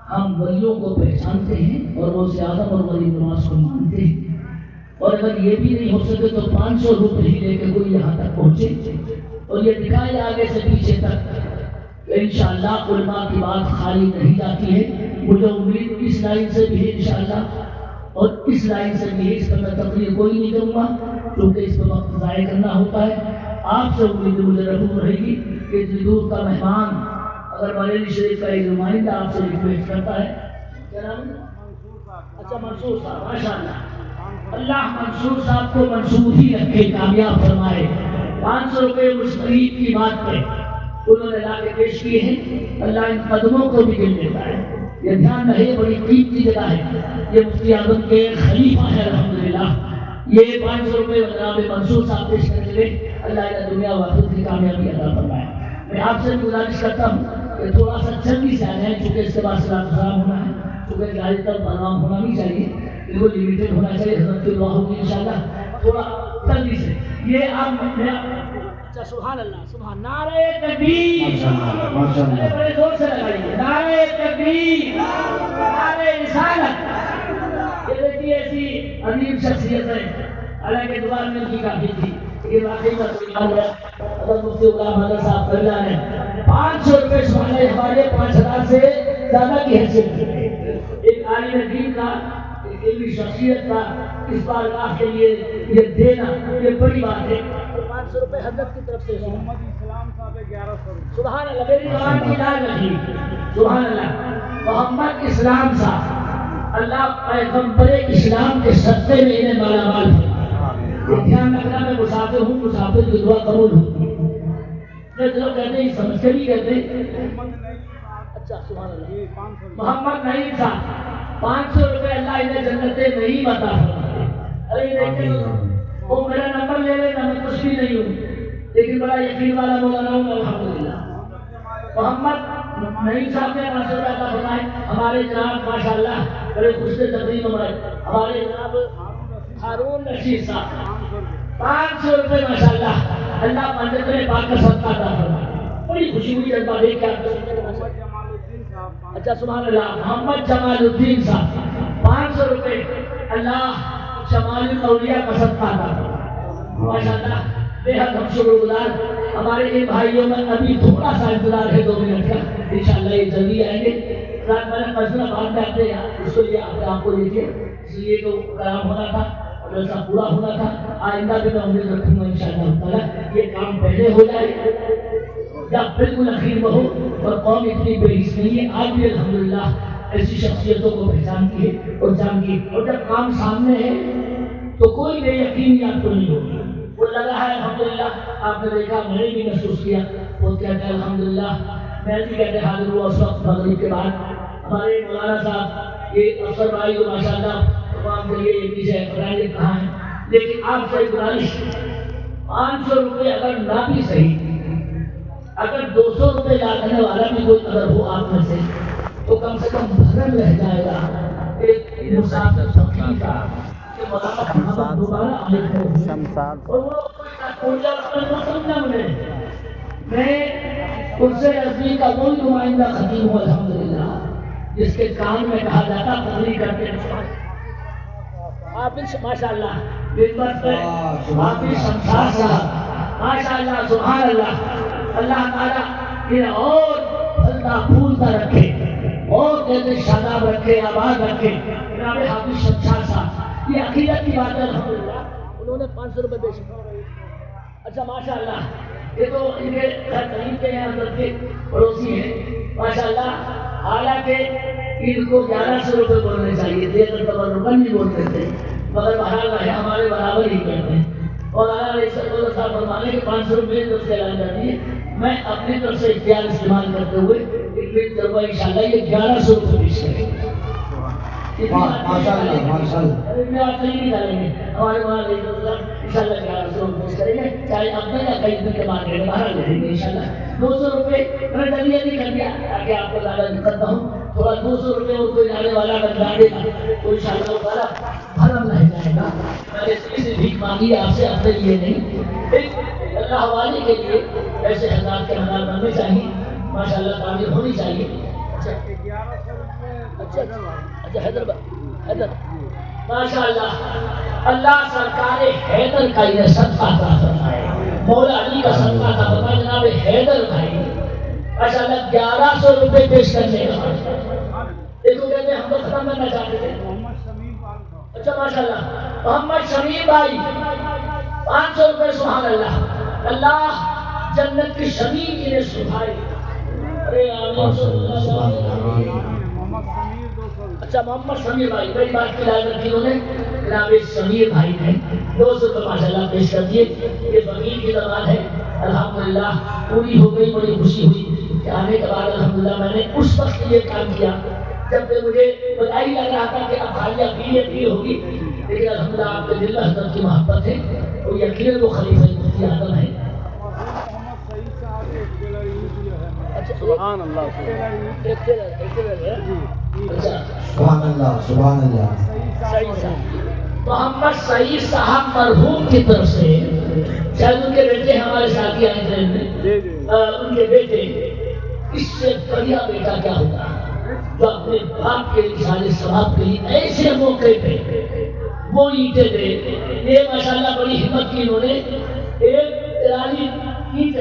ہم ولیوں کو پہچانتے ہیں اور غوث اعظم اور ولی نواز کو مانتے ہیں، اور اگر یہ بھی نہیں ہو سکے تو 500 روپے ہی لے کے کوئی یہاں تک پہنچے اور یہ دکھائے آگے سے پیچھے تک کہ انشاءاللہ علماء کی بات خالی نہیں جاتی ہے۔ مجھے امید اس لائن سے بھی ہے انشاءاللہ، اور اس لائن سے بھی اس پر میں تقریر کوئی نہیں کروں گا کیونکہ اس پر وقت ضائع کرنا ہوتا ہے۔ آپ سے امید مجھے رہو رہے گی کہ اتنی دور کا مہمان اگر بریلی شریف کا ایک نمائندہ آپ سے ریکویسٹ کرتا ہے، کیا نام ہے؟ اچھا منصور صاحب، ماشاء اللہ، اللہ منصور صاحب کو منصور ہی رکھے، کامیاب فرمائے۔ 500 روپے مشترک کی بات پہ انہوں نے لا کے پیش کیے ہیں، اللہ ان قدموں کو بھی گر دیتا ہے۔ یہ دھیان رہے، بڑی قیمتی جگہ ہے، یہ مفتی اعظم کے خلیفہ ہے الحمدللہ۔ یہ 500 روپے جناب منصور صاحب پیش کرنے لے، اللہ انہیں دنیا و آخرت کی کامیابی عطا فرمائے۔ میں آپ سے گزارش کرتا ہوں کہ تھوڑا سا جلدی سے آ جائیں، چونکہ اس کے بعد سلام سلام ہونا ہے، چونکہ گاڑی تک پروام ہونا نہیں چاہیے، بالکل لمیٹڈ ہونا چاہیے، حضرت کی دعا ہوگی انشاءاللہ۔ تھوڑا جلدی سے یہ آپ اچھا سبحان اللہ، سبحان نعرہ تکبیر، بڑے زور سے لگائیے، نعرہ تکبیر، نعرہ رسالت۔ یہ دیکھیے ایسی عظیم شخصیت ہے، حالانکہ دعا میں کی کافی تھی، یہ واقعی کا سبحان اللہ۔ حضرت مفتی غلام حیدر صاحب کرلا نے 500 روپے سبحان اللہ ہمارے 5000 سے زیادہ کی حیثیت ہے۔ ایک عالم دین کا، ایک علمی شخصیت کا اس بارگاہ کے لیے یہ دینا یہ بڑی بات ہے۔ 500 روپے حضرت کی طرف سے محمد اسلام صاحب 1100 سبحان اللہ، میری زبان کی لال رکھی، سبحان اللہ۔ محمد اسلام صاحب، اللہ پیغمبر اسلام کے صدقے میں انہیں مالا مال ہے۔ دھیان رکھنا، میں مسافر ہوں، مسافر کی دعا قبول ہوں۔ میں جو کہتے ہیں سمجھ کے بھی کہتے ہیں۔ اچھا سبحان اللہ، محمد نعیم صاحب 500 روپے اللہ انہیں جنت نہیں عطا فرمائے۔ ارے دیکھیں وہ میرا نمبر لے لینا، میں کچھ بھی نہیں ہوں لیکن بڑا یقین والا مولانا ہوں الحمدللہ۔ محمد نعیم صاحب نے 500 روپے عطا فرمائے۔ ہمارے جناب ماشاءاللہ بڑے خوش تقریب ہمارے جناب ہارون رشید صاحب 500 روپے ماشاءاللہ، اللہ منظر پاک کا صدقہ عطا فرمائے۔ بڑی خوشی ہوئی جذبہ دیکھ کے آپ کو۔ اچھا سبحان اللہ، محمد جمال الدین صاحب 500 روپے، اللہ شمال الاولیاء کا صدقہ عطا فرمائے ماشاءاللہ۔ بے حد ہم شکر گزار، ہمارے ان بھائیوں میں ابھی تھوڑا سا انتظار ہے 2 منٹ کا، انشاءاللہ یہ جلدی آئیں گے۔ رات میں نے فیصلہ بعد میں آتے ہیں، اس کو لیے آپ کو لیجیے، اس لیے تو کلام ہونا تھا اور جیسا پورا ہونا تھا۔ آئندہ بھی میں امید رکھوں گا انشاءاللہ تعالیٰ یہ کام پہلے ہو جائے یا بالکل اخیر میں ہو، اور قوم اتنی بے حس نہیں ہے، آج بھی الحمدللہ ایسی شخصیتوں کو پہچانتی ہے اور جانتی ہے، اور جب کام سامنے ہے تو کوئی بے یقینی آپ کو نہیں ہوگی۔ وہ لگا ہے الحمدللہ، آپ نے دیکھا، میں نے بھی محسوس کیا، وہ کہتے ہیں الحمدللہ، میں بھی کہتے حاضر ہوا اس وقت مغرب کے بعد۔ ہمارے مولانا صاحب یہ افسر بھائی کو ماشاءاللہ تمام کے لیے ایک چیز ہے، پتہ نہیں کہاں ہے، لیکن آپ سے گزارش 500 روپے اگر نہ بھی صحیح، اگر 200 روپے لانے والا بھی کوئی اگر ہو آپ میں سے تو کم سے کم بھرن رہ جائے گا ایک مسافر فقیر کا کہ مولانا محمد دوبارہ آئے اور وہ میں ان سے نزدیک کا کوئی نمائندہ خطیب ہوں الحمدللہ جس کے کان میں کہا جاتا تقریر کرتے ہیں حافظ ماشاءاللہ ممبر پہ حافظ شمشاد صاحب ماشاءاللہ سبحان اللہ، اللہ تعالیٰ انہیں اور پھلتا پھولتا رکھے اور کہتے شاداب رکھے، آباد رکھے۔ جناب حافظ شمشاد صاحب یہ عقیدت کی بات ہے الحمدللہ، انہوں نے 500 روپے بیچ کر۔ اچھا ماشاءاللہ، یہ تو ان کے گھر قریب کے ہیں، حضرت کے پڑوسی ہیں ماشاءاللہ، حالانکہ ان کو 1100 روپے بولنے چاہیے تھے، اگر تبرکن نہیں بولتے تھے، مگر بہرحال ہے ہمارے برابر ہی کرتے ہیں۔ اور اللہ صاحب فرمانے کے 500 روپے جو اس کے اعلان کرتی ہے، میں اپنی طرف سے اختیار استعمال کرتے ہوئے ایک منٹ کروں گا انشاءاللہ یہ 1100 روپے پیش کریں گے۔ ماشاءاللہ ماشاءاللہ میں آپ نہیں ڈالیں گے، ہمارے وہاں انشاءاللہ 1100 روپے پیش کریں گے، چاہے اپنے یا کئی دن کے بعد رہے باہر لے لیں گے انشاءاللہ۔ 200 روپے میں جلدی جلدی کر دیا تاکہ آپ کو زیادہ دقت نہ ہو، تھوڑا 200 روپے اور کوئی جانے والا اگر ڈالے گا تو انشاءاللہ تعالیٰ بھرم رہ جائے گا۔ میں نے اس سے بھیک مانگی آپ سے اپنے لیے نہیں، ایک اللہ والے کے لیے ایسے حضرات کے حضرات بننے چاہیے ماشاءاللہ، تعمیر ہونی چاہیے۔ اچھا حیدر ماشاء اللہ اللہ سرکار حیدر کا یہ صدقہ عطا فرمائے، مولا علی کا صدقہ عطا فرمائے جناب حیدر بھائی ماشاء اللہ 1100 روپے پیش کرنے کا دیکھو کہتے ہم لوگ ختم کرنا چاہتے تھے. اچھا ماشاء اللہ محمد شمیم بھائی 500 روپے. سبحان اللہ، اللہ جنت کی شمیم کی نے سبھائی. ارے اچھا محمد شمیر بھائی میری بات کی لائن رکھی انہوں نے جناب شمیر بھائی نے 200 روپے ماشاء اللہ پیش کر دیے. یہ فقیر کی زبان ہے الحمدللہ پوری ہو گئی. بڑی خوشی ہوئی کہ آنے کے بعد الحمدللہ میں نے اس وقت یہ کام کیا جب کہ مجھے بتائی لگ رہا تھا کہ اب حالیہ بھی ہوگی، لیکن الحمدللہ آپ کے دل میں حضرت کی محبت ہے اور یقیناً وہ خلیفہ مفتی اعظم ہے. سبحان اللہ سبحان اللہ سبحان اللہ. محمد سعید صاحب مرحوم کی طرف سے شاید ان کے بیٹے ہمارے ساتھی آئے تھے ان کے بیٹے اس سے بڑھیا بیٹا کیا ہوتا ہے جو اپنے باپ کے اشارے ثواب کے لیے ایسے موقع پہ وہ اینٹیں دے. یہ ماشاءاللہ بڑی ہمت کی انہوں نے. ایک ٹرالی اینٹ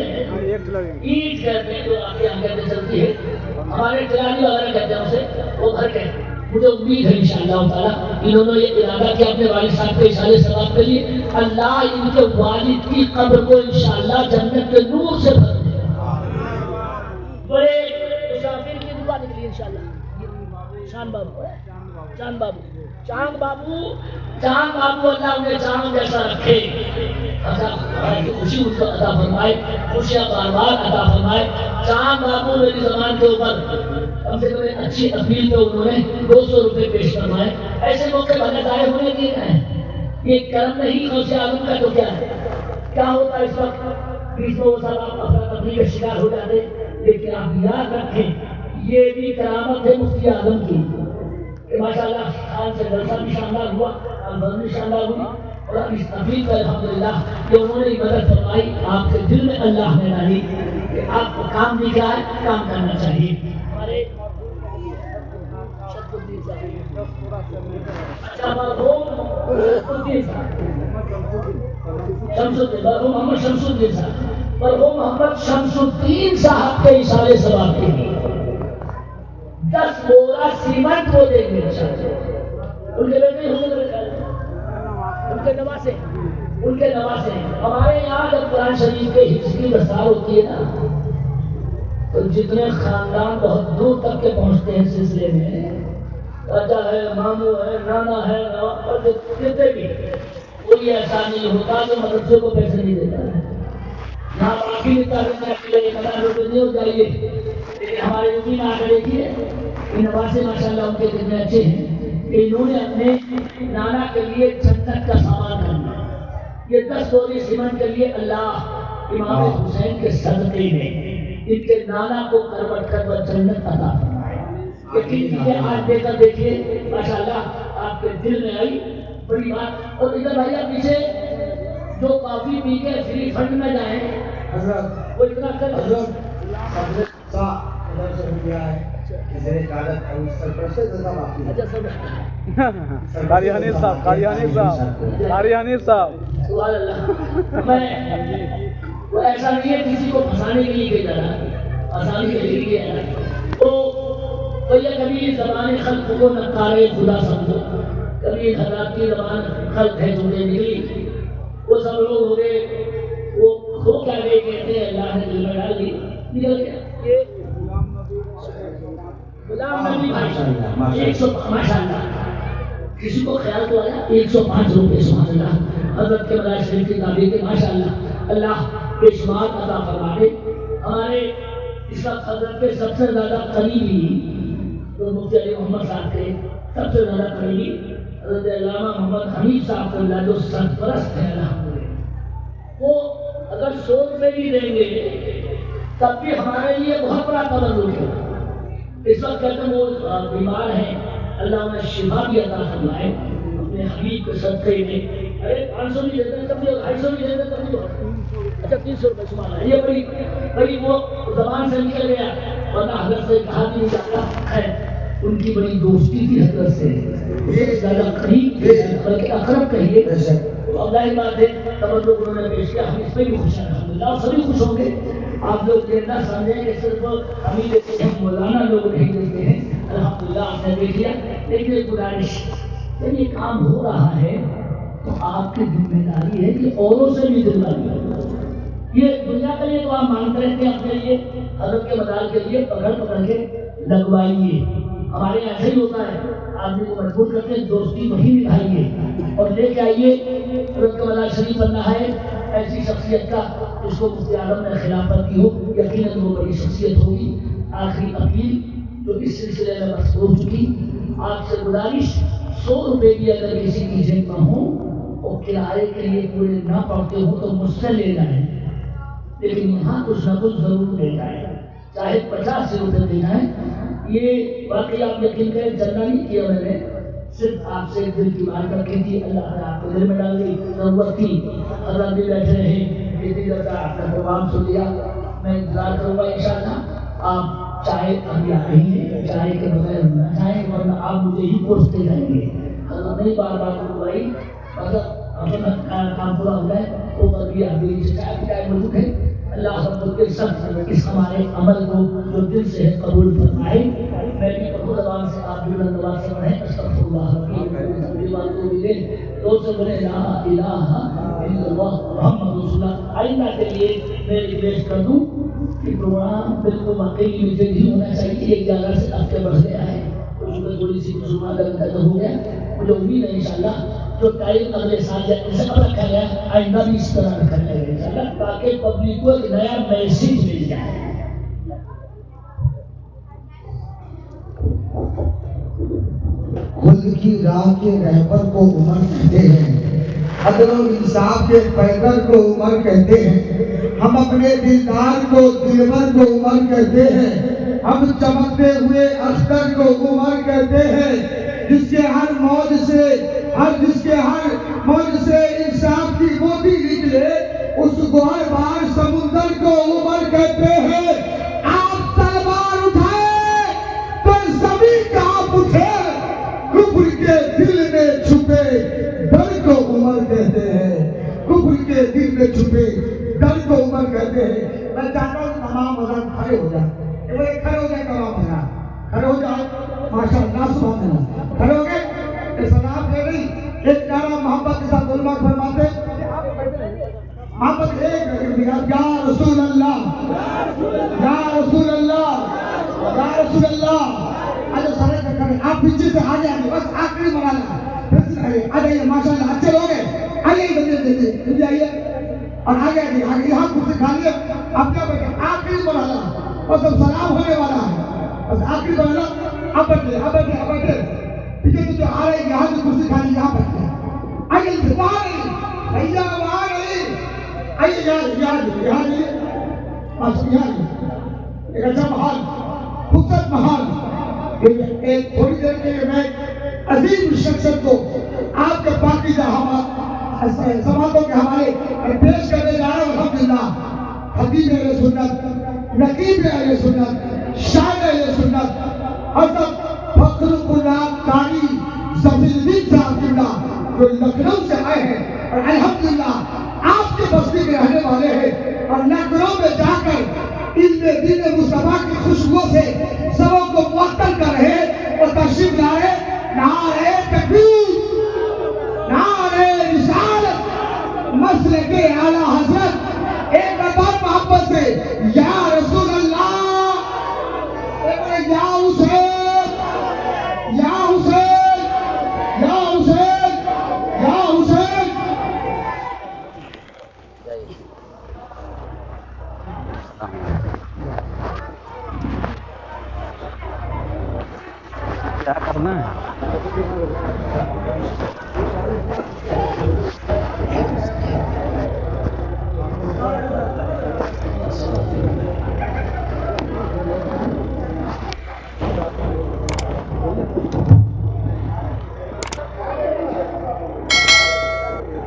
کہتے ہیں جو آپ کے یہاں کہتے چلتی ہے، ہمارے ٹرالی وغیرہ کہتے ہیں اسے، وہ گھر کے. مجھے امید ہے انشاءاللہ تعالیٰ انہوں نے یہ ارادہ کیا اپنے والد صاحب کے اشارے ثواب کے لیے اللہ ان کے والد کی قبر کو انشاءاللہ جنت کے نور سے بھر دے. بڑے مسافر کی دعا نکلی انشاءاللہ. چاند بابو چاند بابو اللہ انہیں چاند جیسا رکھے، خوشی ان کو عطا فرمائے، خوشیاں بار بار عطا فرمائے. چاند بابو میری زبان کے اوپر کم سے کم اچھی اپیل پہ انہوں نے 200 روپے پیش فرمائے. ایسے موقع بنے ضائع ہونے دیے ہیں. یہ کرم نہیں غوث اعظم کا تو کیا ہے؟ کیا ہوتا ہے اس وقت بیچ میں وہ سب آپ افراتفری کا شکار ہو جاتے. لیکن آپ یاد رکھیں یہ بھی کرامت ہے مفتی اعظم کی کہ ماشاءاللہ خان سے جلسہ بھی شاندار ہوا، الفاظ بھی شاندار ہوئی اور اس تفریح پر الحمدللہ کہ انہوں نے مدد فرمائی. آپ کے دل میں اللہ نے ڈالی کہ آپ کو کام بھی کیا ہے، کام کرنا چاہیے. ہمارے محمد شمس الدین صاحب مرحوم محمد شمس الدین صاحب کے اشارے ثواب کے لیے 10 بورا سیمنٹ کو دیں گے. ان کے بیٹے ان کے نواسے ہمارے یہاں جب قرآن شریف کے حفظ کی رسال ہوتی ہے نا تو جتنے خاندان بہت دور تک کے پہنچتے ہیں سلسلے میں، چاچا ہے، ماموں ہے، نانا ہے، اور جتنے بھی، کوئی ایسا نہیں ہوتا جو مدرسے کو پیسے نہیں دیتا ہے. یہاں باقی نہیں ہو جائیے، لیکن ہمارے یقین آ کر دیکھیے یہ نواسے ماشاءاللہ ان کے کتنے اچھے ہیں کہ انہوں نے اپنے نانا کے لیے جنت کا سامان کرنا. یہ 10 بوری سیمنٹ کے لیے اللہ امام حسین کے صدقے میں ان کے نانا کو کروٹ جنت عطا فرمائے. یقین کیجیے آج دے کر دیکھیے ماشاءاللہ آپ کے دل میں آئی بڑی بات. اور ادھر بھائی آپ پیچھے جو کافی پی کے فری فنڈ میں جائیں حضرت وہ اتنا کر قاری حنیف صاحب سبحان اللہ. میں وہ ایسا نہیں ہے کسی کو پھنسانے کے لیے کہ جانا آسانی کے لیے ہے تو بھیا کبھی زبان خلق کو نکارے خدا سمجھو، کبھی حضرات کی زبان خلق ہے تمہیں نکلی، وہ سب لوگ ہو گئے وہ ہو کیا گئے کہتے ہیں اللہ نے دل میں ڈال دی نکل گیا. یہ غلام نبی بھائی 105 کسی کو خیال تو آیا 105 روپے سبحان اللہ حضرت کے مدارس شریف کی تعبیر کے ماشاءاللہ اللہ بے شمار عطا فرما دے. ہمارے اس وقت حضرت کے سب سے زیادہ قریبی تو مفتی علی محمد صاحب کے سب سے زیادہ قریبی حضرت علامہ محمد حمید صاحب اللہ جو سرپرست ہے الحمدللہ، وہ اگر 100 روپے بھی دیں گے تب بھی ہمارے لیے بہت بڑا تبرک ہے. اس وقت کہتے ہیں وہ بیمار ہیں، اللہ انہیں شفا بھی عطا فرمائے اپنے حبیب کے صدقے میں. ارے 500 بھی دیتے ہیں کبھی 250 بھی دیتے ہیں کبھی اچھا 300 روپے سبحان اللہ. یہ بڑی وہ زبان سے نکل گیا ورنہ حضرت سے کہا بھی نہیں جاتا ہے، ان کی بڑی دوستی تھی حضرت سے، زیادہ قریب تھے، بلکہ اقرب کہیے. تو اللہ ہی بات ہے، تبرک انہوں نے پیش کیا، ہم اس پہ بھی خوش ہیں الحمدللہ، اور سبھی خوش ہوں گے. آپ لوگ یہ نہ سمجھیں کہ صرف ہمیں دیتے ہیں، مولانا لوگ نہیں دیتے ہیں. الحمدللہ آپ نے دیکھ لیا. لیکن ایک گزارش، جب یہ کام ہو رہا ہے تو آپ کی ذمہ داری ہے کہ اوروں سے بھی دلوائی ہو. یہ دنیا کے لیے تو آپ مانتے رہتے ہیں، اپنے لیے حضرت کے مدار کے لیے پکڑ پکڑ کے لگوائیے. ہمارے یہاں ایسا ہی ہوتا ہے، آدمی کو مجبور کرتے ہیں، دوستی وہی نبھائیے اور لے کے آئیے. حضرت کے مدار شریف بننا ہے ایسی شخصیت کا جس کو مفتی اعظم نے خلافت کی ہو، یقیناً وہ بڑی شخصیت ہوگی. آخری اپیل جو اس سلسلے میں بس ہو چکی، آپ سے گزارش، 100 روپے بھی اگر کسی کی جیب میں ہو اور کرائے کے لیے پورے نہ پڑتے ہو تو مجھ سے لے جائیں، لیکن یہاں کچھ نہ کچھ ضرور لے جائیں، چاہے 50 روپے لے جائیں. یہ واقعی آپ یقین کریں، چندہ نہیں کیا میں نے، صرف آپ سے دل کی بات رکھی تھی، اللہ نے آپ کو دل میں ڈال دی، ضرورت تھی. حضرت بھی بیٹھے رہے، اتنی دیر کا آپ نے پروگرام سن لیا. میں انتظار کروں گا انشاءاللہ. آپ چائے ابھی آ رہی ہے، چائے کے بغیر نہ جائیں ورنہ آپ مجھے ہی پوچھتے جائیں گے. حضرت نہیں بار بار بھائی، مطلب اپنا کام پورا ہو جائے وہ پر بھی ابھی چائے موجود ہے. اللہ رب العزت اس ہمارے عمل کو جو دل سے ہے قبول فرمائے. میں بھی پڑھوں زبان سے، آپ بھی بلند زبان سے پڑھیں. استغفر اللہ ربی واتوب الیہ. دو سے بولے لا الہ الا اللہ محمد رسول اللہ. آئندہ کے لیے میں ریکویسٹ کر دوں کہ پروگرام بالکل واقعی لمیٹڈ ہی ہونا چاہیے. ایک جگہ سے ہفتے بڑھ گیا ہے، تھوڑی سی مسلمان لگتا ہو گیا. مجھے امید ہے انشاءاللہ جو ٹائم اگلے سال جیسے اب رکھا گیا آئندہ بھی اس طرح رکھا جائے گا انشاءاللہ، تاکہ پبلک کو ایک نیا میسج مل جائے. خود کی راہ کے رہبر کو عمر کہتے ہیں، عدل و انصاف کے پیکر کو عمر کہتے ہیں. ہم اپنے دلدار کو دلبر کو عمر کہتے ہیں. ہم چمکتے ہوئے اختر کو عمر کہتے ہیں. جس کے ہر موج سے انصاف کی موتی نکلے، اس گوہر بار سمندر کو عمر کہتے ہیں. آپ تلوار اٹھائے تو زمین کانپ اٹھے، کفر کے دل میں چھپے ڈر کو عمر کہتے ہیں. کفر کے دل میں چھپے ڈر کو عمر کہتے ہیں. میں چاہتا ہوں تمام حضرات کھڑے ہو جائیں. کھڑے ہو جائیں تمام حضرات، کھڑے ہو جائیں. ماشاء اللہ سبحان اللہ. کھڑے ہو گئے. سلام دے رہی ایک نعرہ محبت کے ساتھ علماء فرماتے محبت ایک یا رسول اللہ، یا رسول اللہ، یا رسول اللہ. آج سارے کریں آپ پیچھے سے آگے آگے بس آخری مرحلہ آ جائیے. ماشاء اللہ اچھے لوگ ہیں، آئیے دیتے آئیے اور آگے آگے آگے یہاں کرسی کھا لیے. آپ کیا بیٹھے آخری مرحلہ بس اب سلام ہونے والا ہے. بس آخری مرحلہ اب بیٹھے پیچھے تو جو آ رہے یہاں جو کرسی کھا لی یہاں بیٹھے آئیے. وہاں نہیں بھیا، وہاں نہیں، آئیے یہاں ایک اچھا محل، خوبصورت محل. ایک تھوڑی دیر کے لیے میں عظیم شخصیت کو آپ کے پاکیزہ سماعتوں کے حوالے پیش کرنے جا رہا ہوں. الحمدللہ خطیب اہل سنت، نقیب اہل سنت، شاعر اہل سنت، حضرت فخر القرآن قاری ظفر الدین صاحب قبلہ جو لکھنؤ سے آئے ہیں اور الحمدللہ آپ کے بستی میں رہنے والے ہیں اور لکھنؤ میں جا کر علم دین مصطفیٰ کی خوشبو سے سبوں کو معطل کر رہے اور تشریف لائے. نعرہ تکبیر، نعرہ رسالت، مسلک اعلیٰ حضرت. ایک بار محبت سے یا رسول اللہ، یا حسین، یا حسین، یا حسین، یا حسین. کیا کرنا ہے؟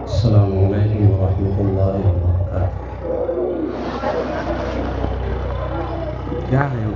السلام علیکم ورحمۃ اللہ وبرکاتہ. کیا ہے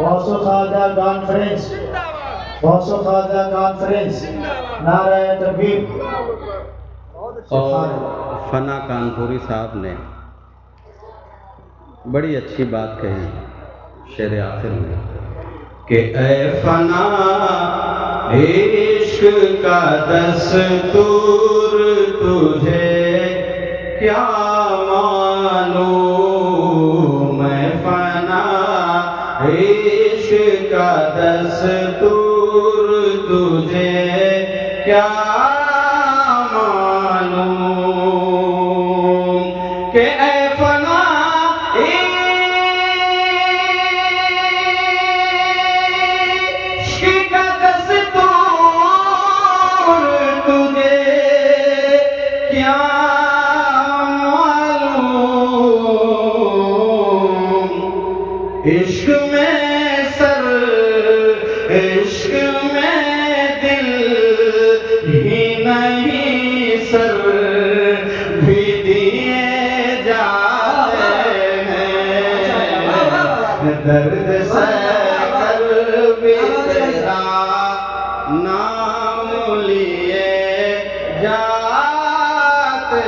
غوث خواجہ کانفرنس، غوث خواجہ کانفرنس، نعرہ تکبیر۔ اور فنا کانپوری صاحب نے بڑی اچھی بات کہی شعر آخر میں کہ اے فنا عشق کا دستور تجھے کیا معلوم، اے فنا عشق کا دستور تجھے کیا کہ اے فنا عشق کا دستور تجھے کیا معلوم، عشق میں سر عشق میں دل ہی نہیں سر بھی دیے درد سہ کر بھی تیرا نام لیے جاتے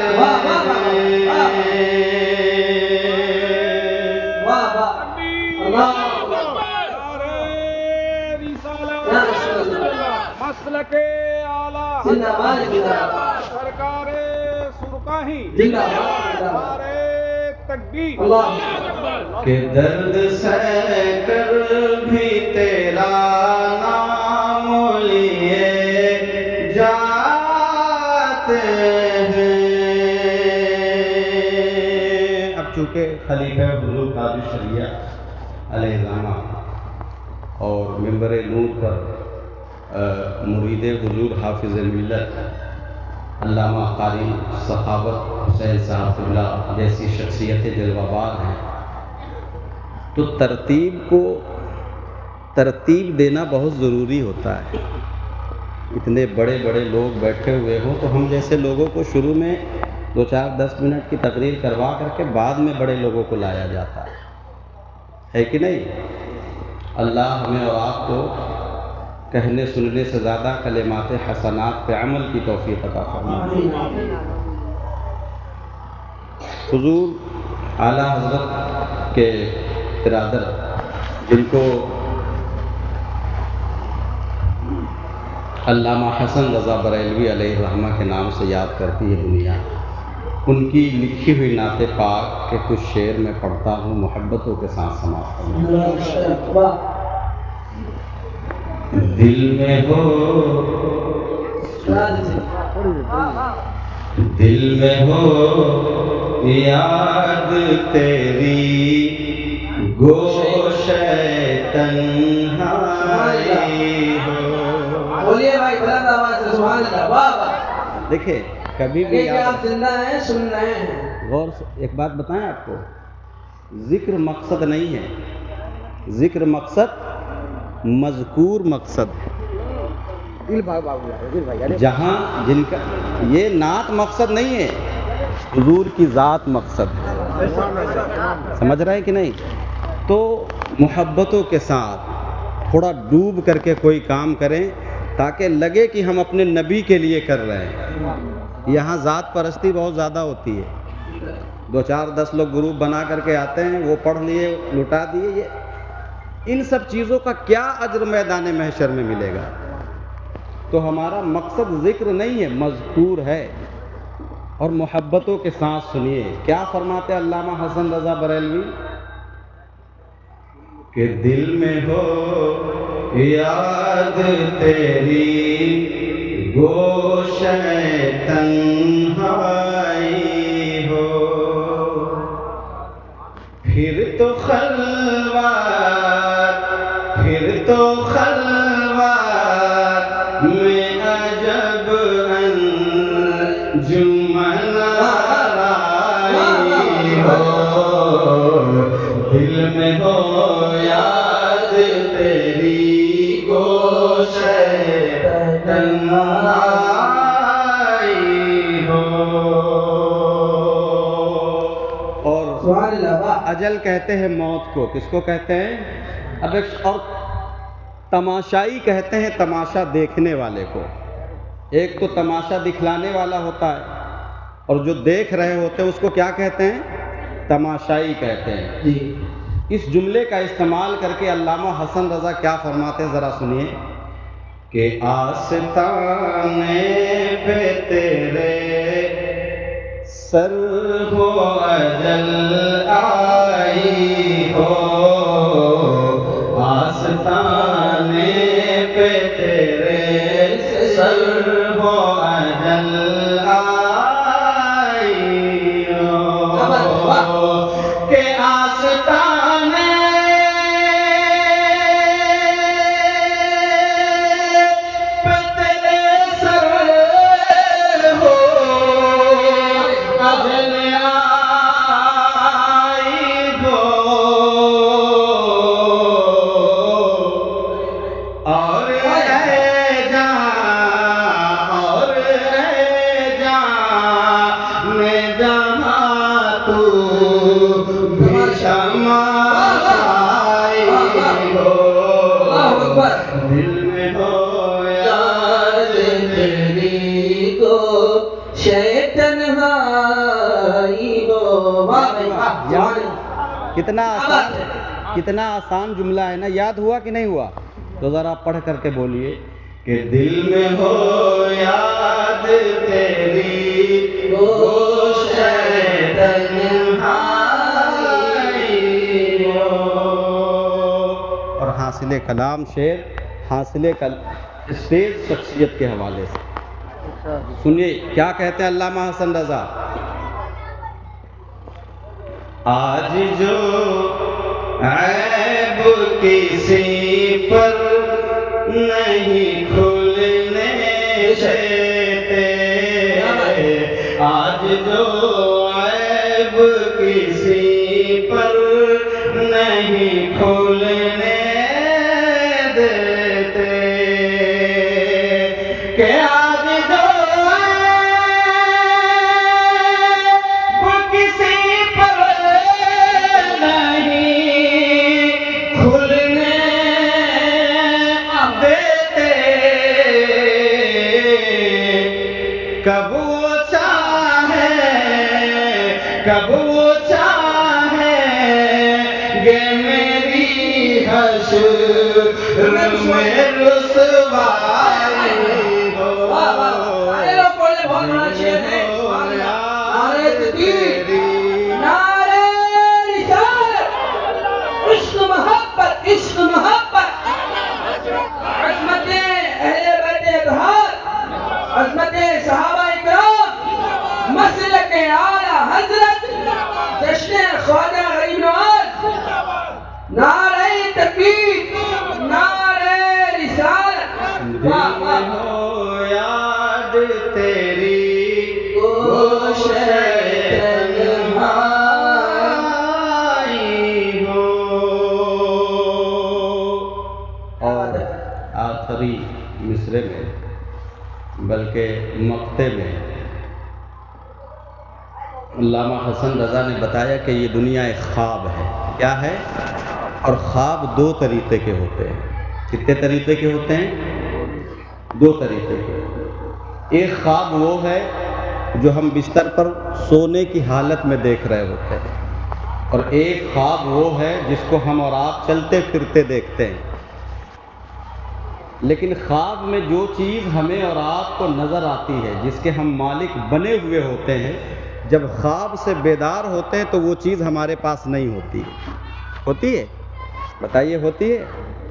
مسلک اعلیٰ سرکار سرکاہی نعرہ تکبیر کہ درد سہ کر بھی تیرا نام لیے جاتے ہیں۔ اب چونکہ خلیفہ حضور قاضی شریعہ علیہ السلام اور ممبر نور پر مرید حضور حافظ الملت علامہ قاری سخاوت حسین صاحب قبلہ جیسی شخصیتیں جلوہ باز ہیں، تو ترتیب دینا بہت ضروری ہوتا ہے۔ اتنے بڑے بڑے لوگ بیٹھے ہوئے ہوں تو ہم جیسے لوگوں کو شروع میں 2-4-10 منٹ کی تقریر کروا کر کے بعد میں بڑے لوگوں کو لایا جاتا ہے کہ نہیں؟ اللہ ہمیں اور آپ کو کہنے سننے سے زیادہ کلمات حسنات پہ عمل کی توفیق عطا فرمائے۔ حضور اعلیٰ حضرت کے برادر جن کو علامہ حسن رضا بریلوی علیہ الرحمہ کے نام سے یاد کرتی ہے دنیا، ان کی لکھی ہوئی نعت پاک کے کچھ شعر میں پڑھتا ہوں، محبتوں کے ساتھ سماعت فرمائیں۔ دل میں ہو یاد تیری گوش تنہائی ہو۔ بولیے بھائی بلند آواز سے سبحان اللہ۔ واہ واہ، دیکھیں کبھی بھی آپ زندہ ہیں، سن رہے ہیں۔ غور سے ایک بات بتائیں آپ کو، ذکر مقصد نہیں ہے، ذکر مقصد مذکور مقصد ہے۔ جہاں جن کا یہ نعت مقصد نہیں ہے، حضور کی ذات مقصد ہے، سمجھ رہے ہیں کہ نہیں؟ تو محبتوں کے ساتھ تھوڑا ڈوب کر کے کوئی کام کریں تاکہ لگے کہ ہم اپنے نبی کے لیے کر رہے ہیں۔ یہاں ذات پرستی بہت زیادہ ہوتی ہے، 2-4-10 لوگ گروپ بنا کر کے آتے ہیں، وہ پڑھ لیے لٹا دیے، یہ ان سب چیزوں کا کیا اجر میدان محشر میں ملے گا؟ تو ہمارا مقصد ذکر نہیں ہے، مذکور ہے۔ اور محبتوں کے ساتھ سنیے کیا فرماتے علامہ حسن رضا بریلوی کہ دل میں ہو یاد تیری گوش تنہائی ہو، پھر تو خلوت میں عجب انجمن آئی ہو، دل میں ہو یاد تیری گوش تنہائی ہو۔ سبحان اللہ واہ اجل کہتے ہیں موت کو، کس کو کہتے ہیں؟ اب ایک اور تماشائی کہتے ہیں تماشا دیکھنے والے کو۔ ایک تو تماشا دکھلانے والا ہوتا ہے اور جو دیکھ رہے ہوتے ہیں اس کو کیا کہتے ہیں؟ تماشائی کہتے ہیں۔ جی اس جملے کا استعمال کر کے علامہ حسن رضا کیا فرماتے ہیں ذرا سنیے کہ آستانے پہ تیرے سر ہو اجل آئی ہو، آستانے پہ تیرے سر ہو اجل آئی ہو، کہ آستانے پہ تیرے سر ہو اجل آئی ہو، اور اے جہاں اور اے جہاں میں جہاں تو بھی شمع آئی ہو، دل میں ہو یاد تیری کو شیطن ہائی ہو واہ کتنا آسان جملہ ہے نا، یاد ہوا کہ نہیں ہوا؟ تو ذرا پڑھ کر کے بولیے کہ دل میں ہو یاد تیری وہ شیطن ہائی ہو۔ اور حاصل کلام شعر حاصل اسٹیج شخصیت کے حوالے سے سنیے کیا کہتے ہیں علامہ حسن رضا۔ آج جو عیب کسی پر نہیں کھلنے دیتے، آج جو عیب کسی پر نہیں کھلنے دیتے، کہ آج جو عیب کسی پر نہیں کھلنے دیتے، کب وہ چاہے گے میری حشر میں رسوائی ہو، عشق محبت عشق محبت، عظمت اہل بیت اطہار، عظمت صحابہ اکرام، مسلک اعلیٰ حضرت جشن خواجہ غریب نواز، نعرہ تکبیر، نعرہ رسالت، واہ واہ ہو یاد تیری وہ شیطن آئی ہو۔ اور آخری مصرے میں بلکہ مقطع میں علامہ حسن رضا نے بتایا کہ یہ دنیا ایک خواب ہے۔ کیا ہے؟ اور خواب دو طریقے کے ہوتے ہیں۔ کتنے طریقے کے ہوتے ہیں؟ دو طریقے کے۔ ایک خواب وہ ہے جو ہم بستر پر سونے کی حالت میں دیکھ رہے ہوتے ہیں، اور ایک خواب وہ ہے جس کو ہم اور آپ چلتے پھرتے دیکھتے ہیں۔ لیکن خواب میں جو چیز ہمیں اور آپ کو نظر آتی ہے، جس کے ہم مالک بنے ہوئے ہوتے ہیں، جب خواب سے بیدار ہوتے ہیں تو وہ چیز ہمارے پاس نہیں ہوتی۔ ہوتی ہے؟ بتائیے ہوتی ہے؟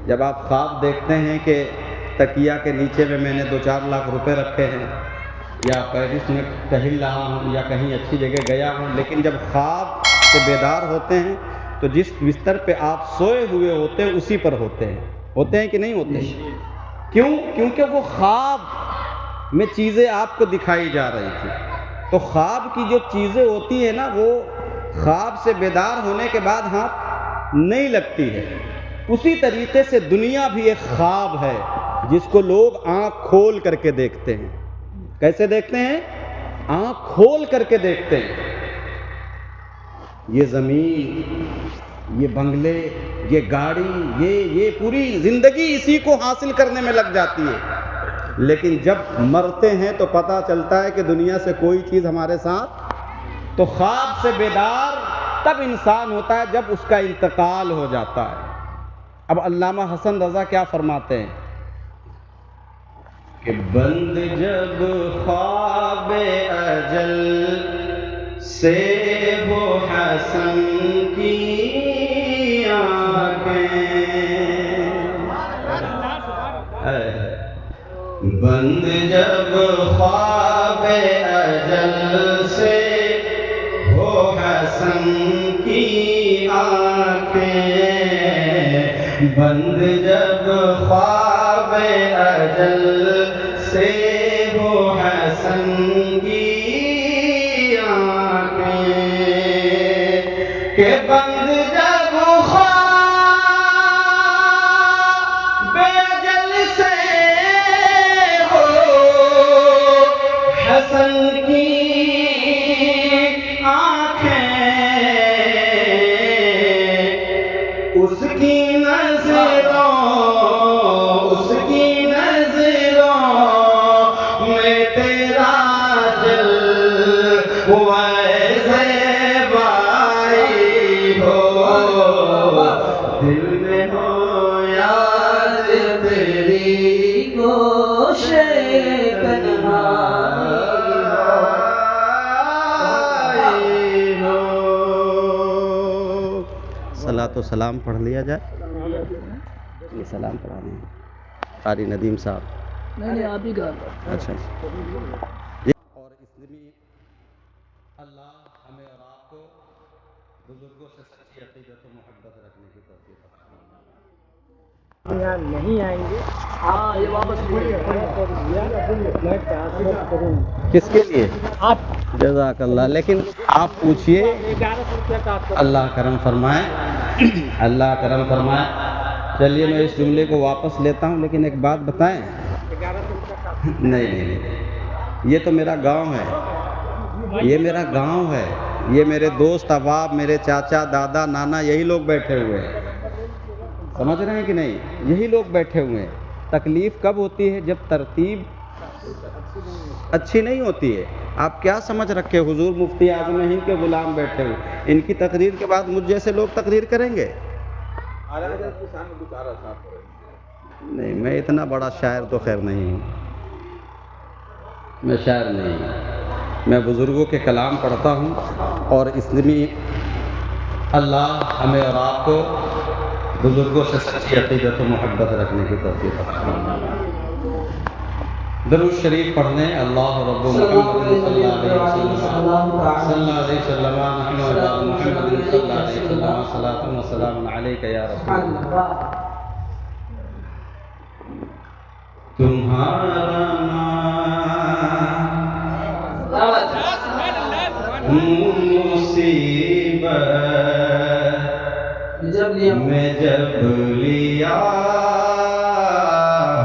جب آپ خواب دیکھتے ہیں کہ تکیہ کے نیچے میں میں نے 2-4 لاکھ روپے رکھے ہیں، یا پیرس میں ٹہل رہا ہوں، یا کہیں اچھی جگہ گیا ہوں، لیکن جب خواب سے بیدار ہوتے ہیں تو جس بستر پہ آپ سوئے ہوئے ہوتے ہیں اسی پر ہوتے ہیں کہ نہیں ہوتے؟ کیوں؟ کیونکہ وہ خواب میں چیزیں آپ کو دکھائی جا رہی تھی۔ تو خواب کی جو چیزیں ہوتی ہیں نا، وہ خواب سے بیدار ہونے کے بعد ہاتھ نہیں لگتی ہے۔ اسی طریقے سے دنیا بھی ایک خواب ہے جس کو لوگ آنکھ کھول کر کے دیکھتے ہیں۔ کیسے دیکھتے ہیں؟ آنکھ کھول کر کے دیکھتے ہیں۔ یہ زمین، یہ بنگلے، یہ گاڑی، یہ پوری زندگی اسی کو حاصل کرنے میں لگ جاتی ہے، لیکن جب مرتے ہیں تو پتہ چلتا ہے کہ دنیا سے کوئی چیز ہمارے ساتھ، تو خواب سے بیدار تب انسان ہوتا ہے جب اس کا انتقال ہو جاتا ہے۔ اب علامہ حسن رضا کیا فرماتے ہیں کہ بند جب خواب اجل سے وہ حسن کی بند جب خواب اجل سے ہو حسن کی آنکھیں، بند جب خواب اجل سے ہو حسن کی آنکھیں، کہ بند جب خواب اجل سے ہو حسن کی آنکھیں، اس کی نظروں میں تیرا ویسے بائی ہو، دل میں ہو یاد تیری گوش تنہائی ہو۔ صلاۃ و سلام پڑھ لیا جائے۔ یہ سلام پڑھانے ہیں قاری ندیم صاحب۔ نہیں آپ ہی کہا۔ اچھا اور اس میں اللہ ہمیں اور آپ کو بزرگوں سے سچی عقیدت و محبت رکھنے کی توفیق عطا فرمائے۔ نہیں آئیں گے ہاں یہ واپس کس کے لیے؟ آپ جزاک اللہ، لیکن آپ پوچھئے، اللہ کرم فرمائے، اللہ کرم فرمائے۔ چلیے میں اس جملے کو واپس لیتا ہوں، لیکن ایک بات بتائیں، نہیں، یہ تو میرا گاؤں ہے، یہ میرا گاؤں ہے، یہ میرے دوست احباب، میرے چاچا، دادا، نانا، یہی لوگ بیٹھے ہوئے ہیں، سمجھ رہے ہیں کہ نہیں؟ یہی لوگ بیٹھے ہوئے ہیں۔ تکلیف کب ہوتی ہے؟ جب ترتیب اچھی نہیں ہوتی ہے۔ آپ کیا سمجھ رکھے حضور مفتی اعظم ہند کے غلام بیٹھے ہوئے، ان کی تقریر کے بعد مجھ جیسے لوگ تقریر کریں گے؟ نہیں، میں اتنا بڑا شاعر تو خیر نہیں ہوں، میں شاعر نہیں ہوں، میں بزرگوں کے کلام پڑھتا ہوں، اور اس میں اللہ ہمیں اور آپ کو بزرگوں سے سچی عقیدت و محبت رکھنے کی توفیق عطا فرمائے۔ درود شریف پڑھنے اللہ رب محمد صلی اللہ علیہ وسلم صلاۃ و سلام علیک یا رسول اللہ۔ تمہارا نام مصیبت میں جب لیا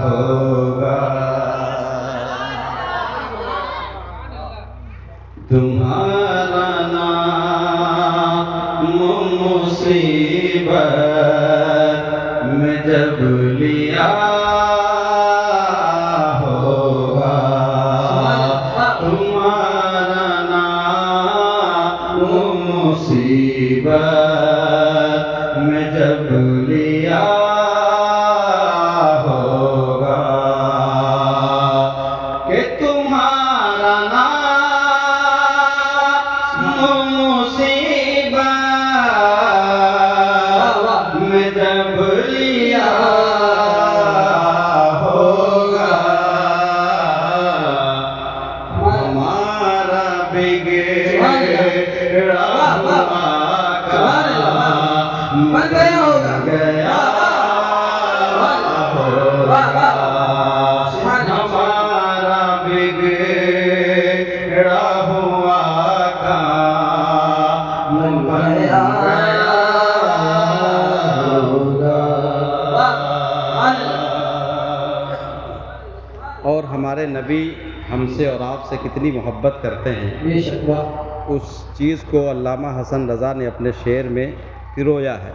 ہوگا، تمہارا نام مصیبت میں جب لیا ہوگا، تمہارا نام مصیبت میں جب لیا ہوگا، کہ تمہارا نام مصیبت میں جب لیا ہوگا، ہمارا بگڑا ہوا کام بن گیا ہوگا، ہمارا بگڑا ہوا کام بن گیا ہوگا۔ اور ہمارے نبی ہم سے اور آپ سے کتنی محبت کرتے ہیں، بے شک اس چیز کو علامہ حسن رضا نے اپنے شعر میں پرویا ہے.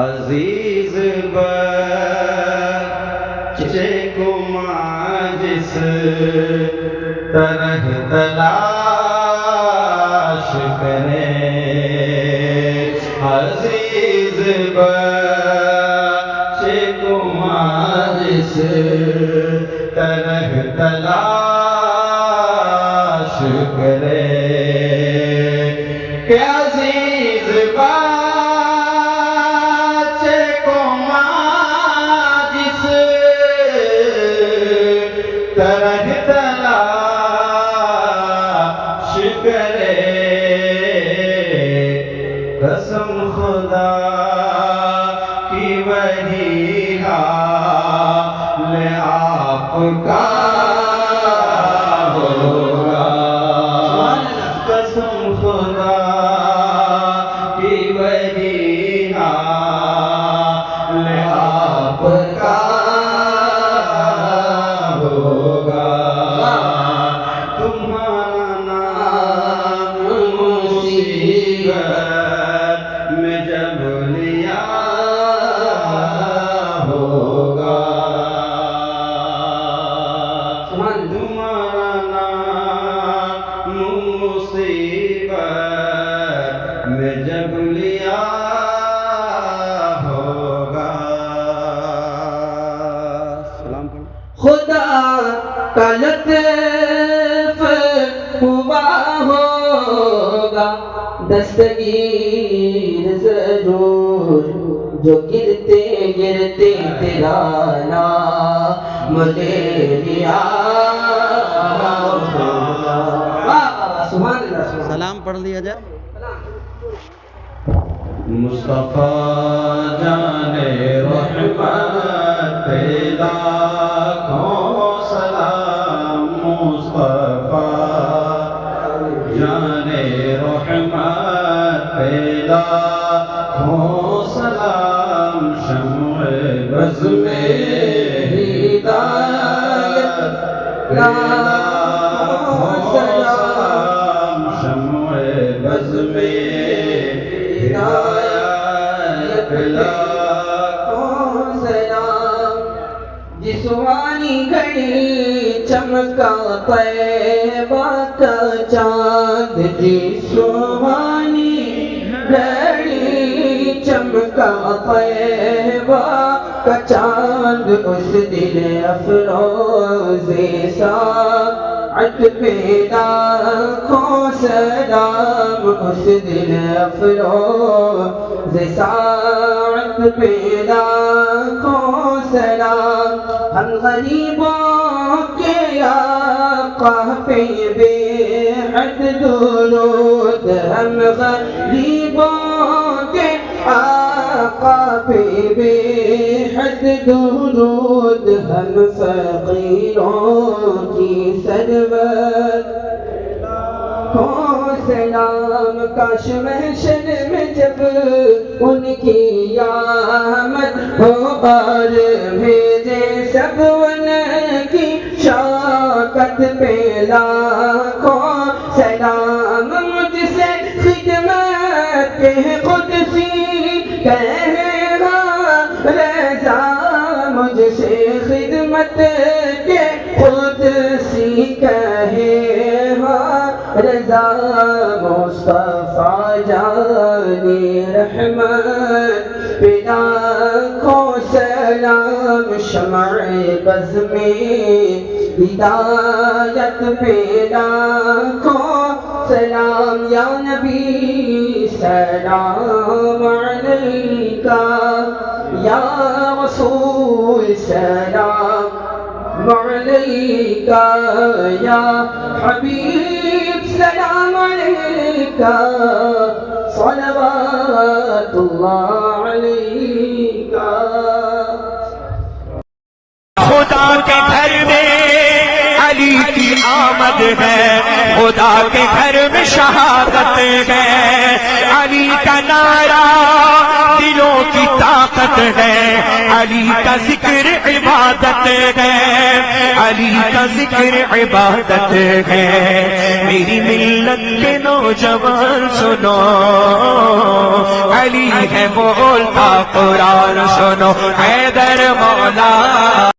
عزیز بچے کو ماں جس طرح تلاش کرے، عزیز بچے کو ماں جس طرح تلاش کرے، کہ عزیز بچے کو ماں جس طرح تلاش کرے، قسم خدا کی وہی حال آپ کا ہوگا، قسم خدا کی وہی حال آپ کا ہوگا. تمہارا نام مصیبت میں جب لیا ہوگا، تمہارا نام مصیبت میں جب لیا ہوگا. سلام پڑھو. خدا کا لطف ہوا ہوگا دستگیر ضرور، جو گرتے گرتے تیرا نام لے لیا ہوگا. سبحان اللہ. سلام پڑھ لیا جائے. مصطفیٰ جان رحمت پہ لاکھوں سلام، مصطفیٰ جان رحمت پہ لاکھوں سلام، شمع بز میں ہدایت لاکھوں سلام، شمع بز میں ہدایت لاکھوں سلام. جسوانی گھڑی چمکا طیبہ کا چاند، جسوانی گھڑی چمکا طیبہ کا چاند، اس دل افروز ساعت پہ لاکھوں سلام، اس دل افروز ساعت پہ لاکھوں سلام. ہم غریبوں کے آقا پہ بے حد درود، ہم غریبوں کے آقا پہ بے حد درود، ہم فقیروں کی سرور کو سلام. کاش محشر میں جب ان کی آمد ہو اور بھیجے سب ان کی شوکت پہ لاکھوں سلام. مجھ سے خدمت کے قدسی کہنا رضا، مجھ سے خدمت کے قدسی کہے رضا. مصطفیٰ جانی رحمت پہ لاکھوں سلام، شمع بز میں ہدایت پہ لاکھوں سلام. یا نبی سلام علیکہ، یا رسول سلام علیکہ، یا حبیب سلام علیکہ، صلوات اللہ علیکہ. خدا کے گھر میں علی کی آمد ہے، خدا کے گھر میں شہادت ہے، علی کا نعرہ دلوں کی طاقت ہے، علی کا ذکر عبادت ہے، علی کا ذکر عبادت ہے، میری ملت کے نوجوان سنو، علی ہے بولتا قرآن سنو، حیدر مولا